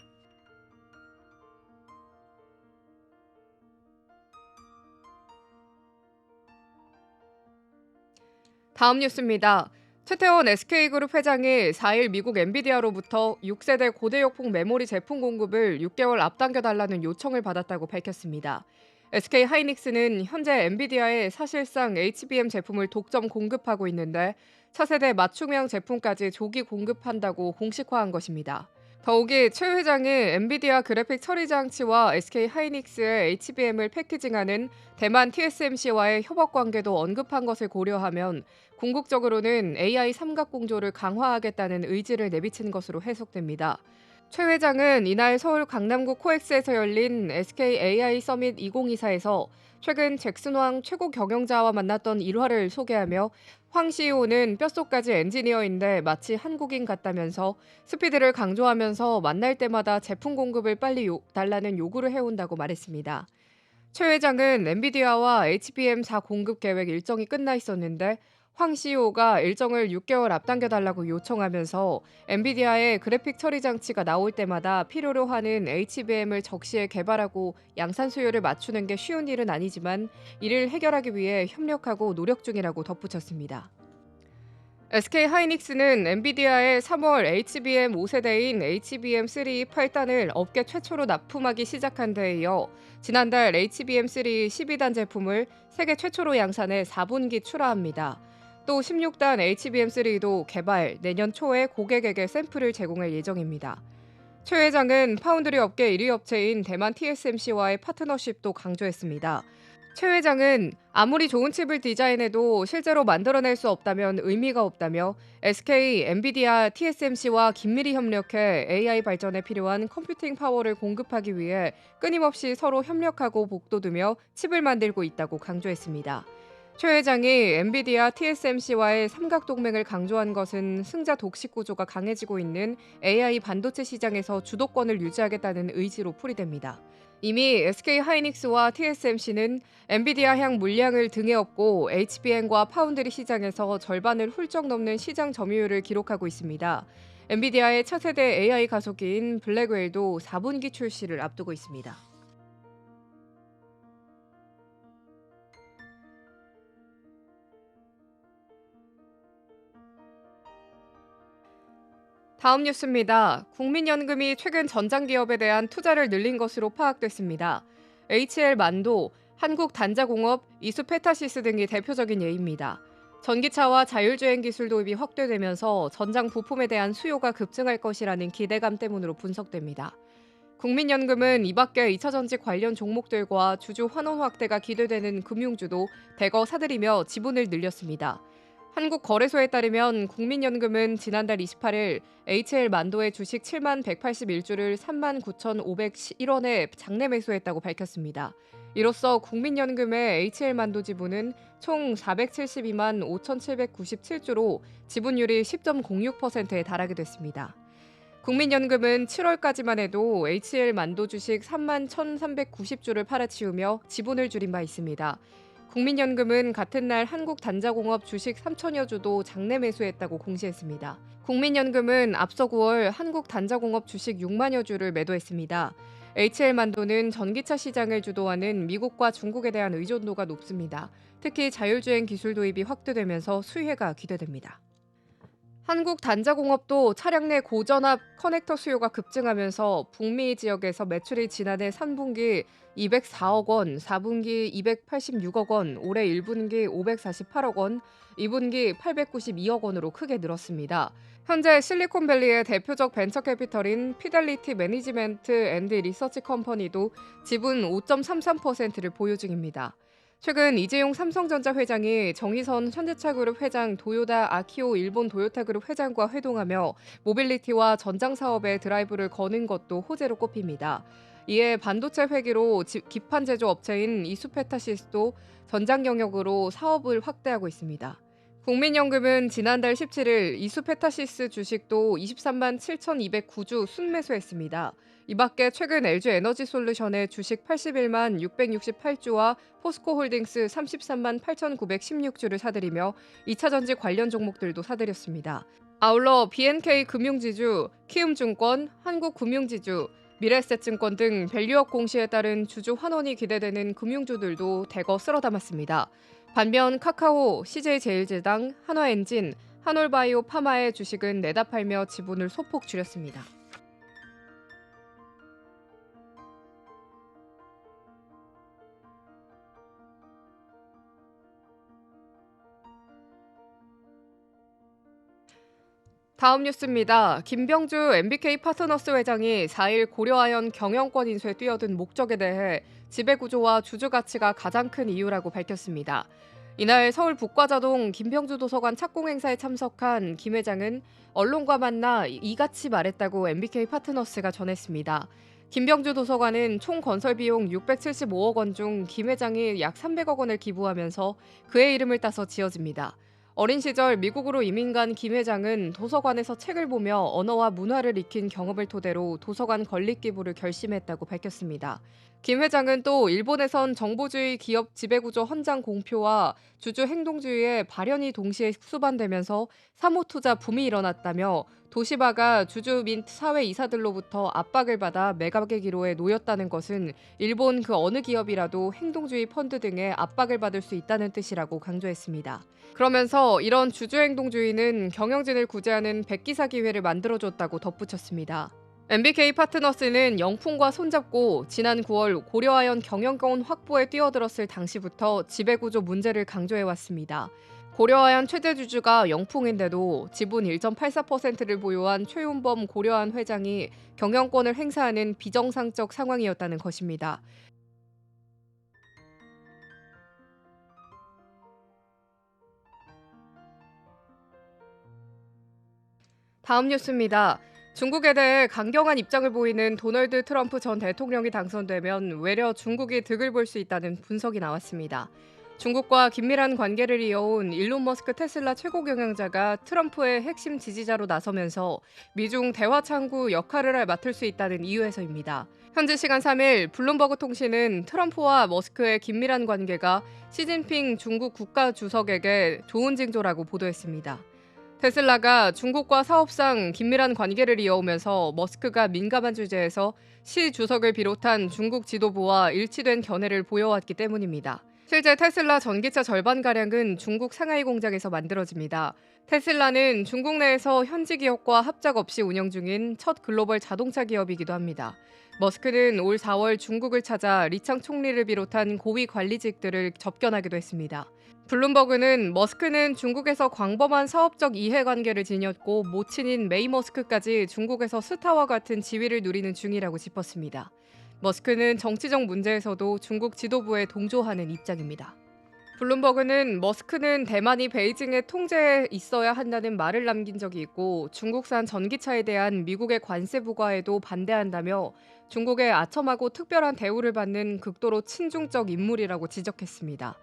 다음 뉴스입니다. 최태원 SK그룹 회장이 4일 미국 엔비디아로부터 6세대 고대역폭 메모리 제품 공급을 6개월 앞당겨달라는 요청을 받았다고 밝혔습니다. SK하이닉스는 현재 엔비디아에 사실상 HBM 제품을 독점 공급하고 있는데 차세대 맞춤형 제품까지 조기 공급한다고 공식화한 것입니다. 더욱이 최 회장이 엔비디아 그래픽 처리 장치와 SK하이닉스의 HBM을 패키징하는 대만 TSMC와의 협업 관계도 언급한 것을 고려하면 궁극적으로는 AI 삼각공조를 강화하겠다는 의지를 내비친 것으로 해석됩니다. 최 회장은 이날 서울 강남구 코엑스에서 열린 SK AI 서밋 2024에서 최근 잭슨황 최고 경영자와 만났던 일화를 소개하며 황 CEO는 뼛속까지 엔지니어인데 마치 한국인 같다면서 스피드를 강조하면서 만날 때마다 제품 공급을 빨리 달라는 요구를 해온다고 말했습니다. 최 회장은 엔비디아와 HBM4 공급 계획 일정이 끝나 있었는데 황 CEO가 일정을 6개월 앞당겨달라고 요청하면서 엔비디아의 그래픽 처리 장치가 나올 때마다 필요로 하는 HBM을 적시에 개발하고 양산 수요를 맞추는 게 쉬운 일은 아니지만 이를 해결하기 위해 협력하고 노력 중이라고 덧붙였습니다. SK하이닉스는 엔비디아의 3월 HBM 5세대인 HBM3 8단을 업계 최초로 납품하기 시작한 데에 이어 지난달 HBM3 12단 제품을 세계 최초로 양산해 4분기 출하합니다. 또 16단 HBM3도 개발, 내년 초에 고객에게 샘플을 제공할 예정입니다. 최 회장은 파운드리 업계 1위 업체인 대만 TSMC와의 파트너십도 강조했습니다. 최 회장은 아무리 좋은 칩을 디자인해도 실제로 만들어낼 수 없다면 의미가 없다며 SK, 엔비디아, TSMC와 긴밀히 협력해 AI 발전에 필요한 컴퓨팅 파워를 공급하기 위해 끊임없이 서로 협력하고 복도두며 칩을 만들고 있다고 강조했습니다. 최 회장이 엔비디아, TSMC와의 삼각동맹을 강조한 것은 승자 독식 구조가 강해지고 있는 AI 반도체 시장에서 주도권을 유지하겠다는 의지로 풀이됩니다. 이미 SK 하이닉스와 TSMC는 엔비디아향 물량을 등에 업고 HBM과 파운드리 시장에서 절반을 훌쩍 넘는 시장 점유율을 기록하고 있습니다. 엔비디아의 차세대 AI 가속기인 블랙웰도 4분기 출시를 앞두고 있습니다. 다음 뉴스입니다. 국민연금이 최근 전장기업에 대한 투자를 늘린 것으로 파악됐습니다. HL만도, 한국단자공업, 이수페타시스 등이 대표적인 예입니다. 전기차와 자율주행 기술 도입이 확대되면서 전장 부품에 대한 수요가 급증할 것이라는 기대감 때문으로 분석됩니다. 국민연금은 이 밖에 2차 전지 관련 종목들과 주주 환원 확대가 기대되는 금융주도 대거 사들이며 지분을 늘렸습니다. 한국거래소에 따르면 국민연금은 지난달 28일 HL만도의 주식 7만 181주를 3만 9,501원에 장내 매수했다고 밝혔습니다. 이로써 국민연금의 HL만도 지분은 총 472만 5,797주로 지분율이 10.06%에 달하게 됐습니다. 국민연금은 7월까지만 해도 HL만도 주식 3만 1,390주를 팔아치우며 지분을 줄인 바 있습니다. 국민연금은 같은 날 한국단자공업 주식 3천여 주도 장내 매수했다고 공시했습니다. 국민연금은 앞서 9월 한국단자공업 주식 6만여 주를 매도했습니다. HL만도는 전기차 시장을 주도하는 미국과 중국에 대한 의존도가 높습니다. 특히 자율주행 기술 도입이 확대되면서 수혜가 기대됩니다. 한국단자공업도 차량 내 고전압 커넥터 수요가 급증하면서 북미 지역에서 매출이 지난해 3분기 204억 원, 4분기 286억 원, 올해 1분기 548억 원, 2분기 892억 원으로 크게 늘었습니다. 현재 실리콘밸리의 대표적 벤처 캐피털인 피델리티 매니지먼트 앤드 리서치 컴퍼니도 지분 5.33%를 보유 중입니다. 최근 이재용 삼성전자 회장이 정의선 현대차그룹 회장 도요다 아키오 일본 도요타그룹 회장과 회동하며 모빌리티와 전장 사업에 드라이브를 거는 것도 호재로 꼽힙니다. 이에 반도체 회기로 기판 제조 업체인 이수페타시스도 전장 영역으로 사업을 확대하고 있습니다. 국민연금은 지난달 17일 이수페타시스 주식도 23만 7,209주 순매수했습니다. 이 밖에 최근 LG에너지솔루션의 주식 81만 668주와 포스코홀딩스 33만 8,916주를 사들이며 2차 전지 관련 종목들도 사들였습니다. 아울러 BNK 금융지주, 키움증권, 한국금융지주, 미래에셋증권 등 밸류업 공시에 따른 주주 환원이 기대되는 금융주들도 대거 쓸어담았습니다. 반면 카카오, CJ제일제당, 한화엔진, 한올바이오 파마의 주식은 내다 팔며 지분을 소폭 줄였습니다. 다음 뉴스입니다. 김병주 MBK 파트너스 회장이 4일 고려아연 경영권 인수에 뛰어든 목적에 대해 지배구조와 주주 가치가 가장 큰 이유라고 밝혔습니다. 이날 서울 북과자동 김병주 도서관 착공 행사에 참석한 김 회장은 언론과 만나 이같이 말했다고 MBK 파트너스가 전했습니다. 김병주 도서관은 총 건설 비용 675억 원 중 김 회장이 약 300억 원을 기부하면서 그의 이름을 따서 지어집니다. 어린 시절 미국으로 이민 간 김 회장은 도서관에서 책을 보며 언어와 문화를 익힌 경험을 토대로 도서관 건립 기부를 결심했다고 밝혔습니다. 김 회장은 또 일본에선 정보주의 기업 지배구조 헌장 공표와 주주 행동주의의 발현이 동시에 수반되면서 사모투자 붐이 일어났다며 도시바가 주주 및 사회 이사들로부터 압박을 받아 매각의 기로에 놓였다는 것은 일본 그 어느 기업이라도 행동주의 펀드 등의 압박을 받을 수 있다는 뜻이라고 강조했습니다. 그러면서 이런 주주행동주의는 경영진을 구제하는 백기사 기회를 만들어줬다고 덧붙였습니다. MBK 파트너스는 영풍과 손잡고 지난 9월 고려아연 경영권 확보에 뛰어들었을 당시부터 지배구조 문제를 강조해왔습니다. 고려아연 최대 주주가 영풍인데도 지분 1.84%를 보유한 최윤범 고려아연 회장이 경영권을 행사하는 비정상적 상황이었다는 것입니다. 다음 뉴스입니다. 중국에 대해 강경한 입장을 보이는 도널드 트럼프 전 대통령이 당선되면 외려 중국이 득을 볼 수 있다는 분석이 나왔습니다. 중국과 긴밀한 관계를 이어온 일론 머스크 테슬라 최고 경영자가 트럼프의 핵심 지지자로 나서면서 미중 대화 창구 역할을 맡을 수 있다는 이유에서입니다. 현지 시간 3일 블룸버그 통신은 트럼프와 머스크의 긴밀한 관계가 시진핑 중국 국가주석에게 좋은 징조라고 보도했습니다. 테슬라가 중국과 사업상 긴밀한 관계를 이어오면서 머스크가 민감한 주제에서 시 주석을 비롯한 중국 지도부와 일치된 견해를 보여왔기 때문입니다. 실제 테슬라 전기차 절반가량은 중국 상하이 공장에서 만들어집니다. 테슬라는 중국 내에서 현지 기업과 합작 없이 운영 중인 첫 글로벌 자동차 기업이기도 합니다. 머스크는 올 4월 중국을 찾아 리창 총리를 비롯한 고위 관리직들을 접견하기도 했습니다. 블룸버그는 머스크는 중국에서 광범한 사업적 이해관계를 지녔고 모친인 메이 머스크까지 중국에서 스타와 같은 지위를 누리는 중이라고 짚었습니다. 머스크는 정치적 문제에서도 중국 지도부에 동조하는 입장입니다. 블룸버그는 머스크는 대만이 베이징의 통제에 있어야 한다는 말을 남긴 적이 있고 중국산 전기차에 대한 미국의 관세 부과에도 반대한다며 중국의 아첨하고 특별한 대우를 받는 극도로 친중적 인물이라고 지적했습니다.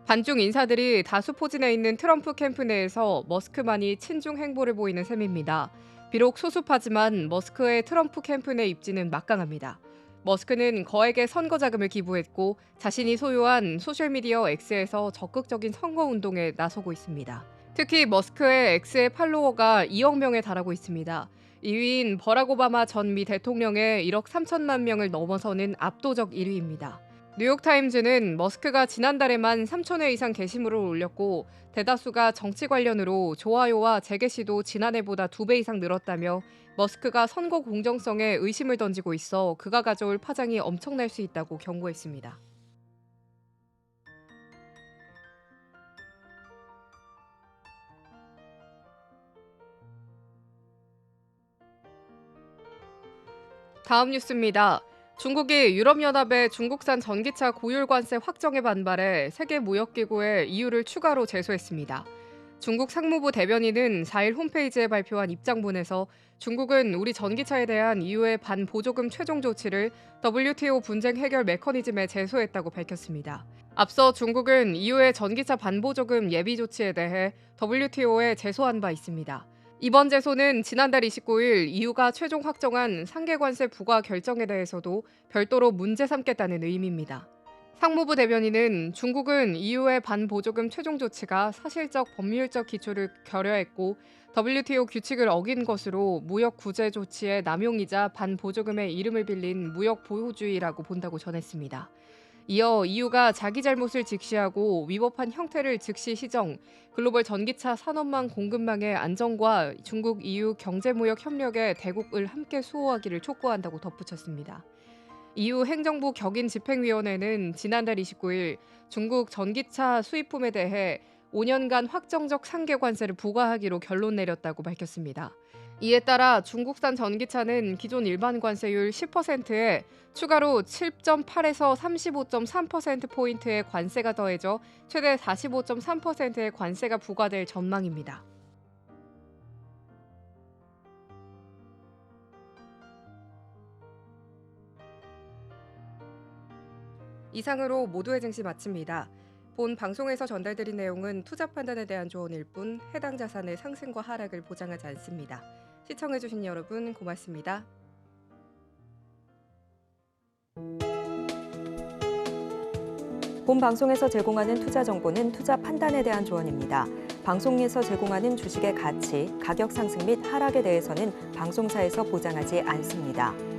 반중 인사들이 다수 포진해 있는 트럼프 캠프 내에서 머스크만이 친중 행보를 보이는 셈입니다. 비록 소수파지만 머스크의 트럼프 캠프 내 입지는 막강합니다. 머스크는 거액의 선거 자금을 기부했고 자신이 소유한 소셜미디어 X에서 적극적인 선거운동에 나서고 있습니다. 특히 머스크의 X의 팔로워가 2억 명에 달하고 있습니다. 2위인 버락 오바마 전 미 대통령의 1억 3천만 명을 넘어서는 압도적 1위입니다. 뉴욕타임즈는 머스크가 지난달에만 3,000회 이상 게시물을 올렸고 대다수가 정치 관련으로 좋아요와 재게시도 지난해보다 2배 이상 늘었다며 머스크가 선거 공정성에 의심을 던지고 있어 그가 가져올 파장이 엄청날 수 있다고 경고했습니다. 다음 뉴스입니다. 중국이 유럽연합의 중국산 전기차 고율 관세 확정에 반발해 세계무역기구에 EU를 추가로 제소했습니다. 중국 상무부 대변인은 4일 홈페이지에 발표한 입장문에서 중국은 우리 전기차에 대한 EU의 반보조금 최종 조치를 WTO 분쟁 해결 메커니즘에 제소했다고 밝혔습니다. 앞서 중국은 EU의 전기차 반보조금 예비 조치에 대해 WTO에 제소한 바 있습니다. 이번 제소는 지난달 29일 EU가 최종 확정한 상계 관세 부과 결정에 대해서도 별도로 문제 삼겠다는 의미입니다. 상무부 대변인은 중국은 EU의 반보조금 최종 조치가 사실적 법률적 기초를 결여했고 WTO 규칙을 어긴 것으로 무역 구제 조치의 남용이자 반보조금의 이름을 빌린 무역 보호주의라고 본다고 전했습니다. 이어 EU가 자기 잘못을 직시하고 위법한 형태를 즉시 시정, 글로벌 전기차 산업망 공급망의 안정과 중국 EU 경제무역 협력의 대국을 함께 수호하기를 촉구한다고 덧붙였습니다. EU 행정부 격인집행위원회는 지난달 29일 중국 전기차 수입품에 대해 5년간 확정적 상계 관세를 부과하기로 결론 내렸다고 밝혔습니다. 이에 따라 중국산 전기차는 기존 일반 관세율 10%에 추가로 7.8에서 35.3%포인트의 관세가 더해져 최대 45.3%의 관세가 부과될 전망입니다. 이상으로 모두의 증시 마칩니다. 본 방송에서 전달드린 내용은 투자 판단에 대한 조언일 뿐 해당 자산의 상승과 하락을 보장하지 않습니다. 시청해주신 여러분 고맙습니다. 본 방송에서 제공하는 투자 정보는 투자 판단에 대한 조언입니다. 방송에서 제공하는 주식의 가치, 가격 상승 및 하락에 대해서는 방송사에서 보장하지 않습니다.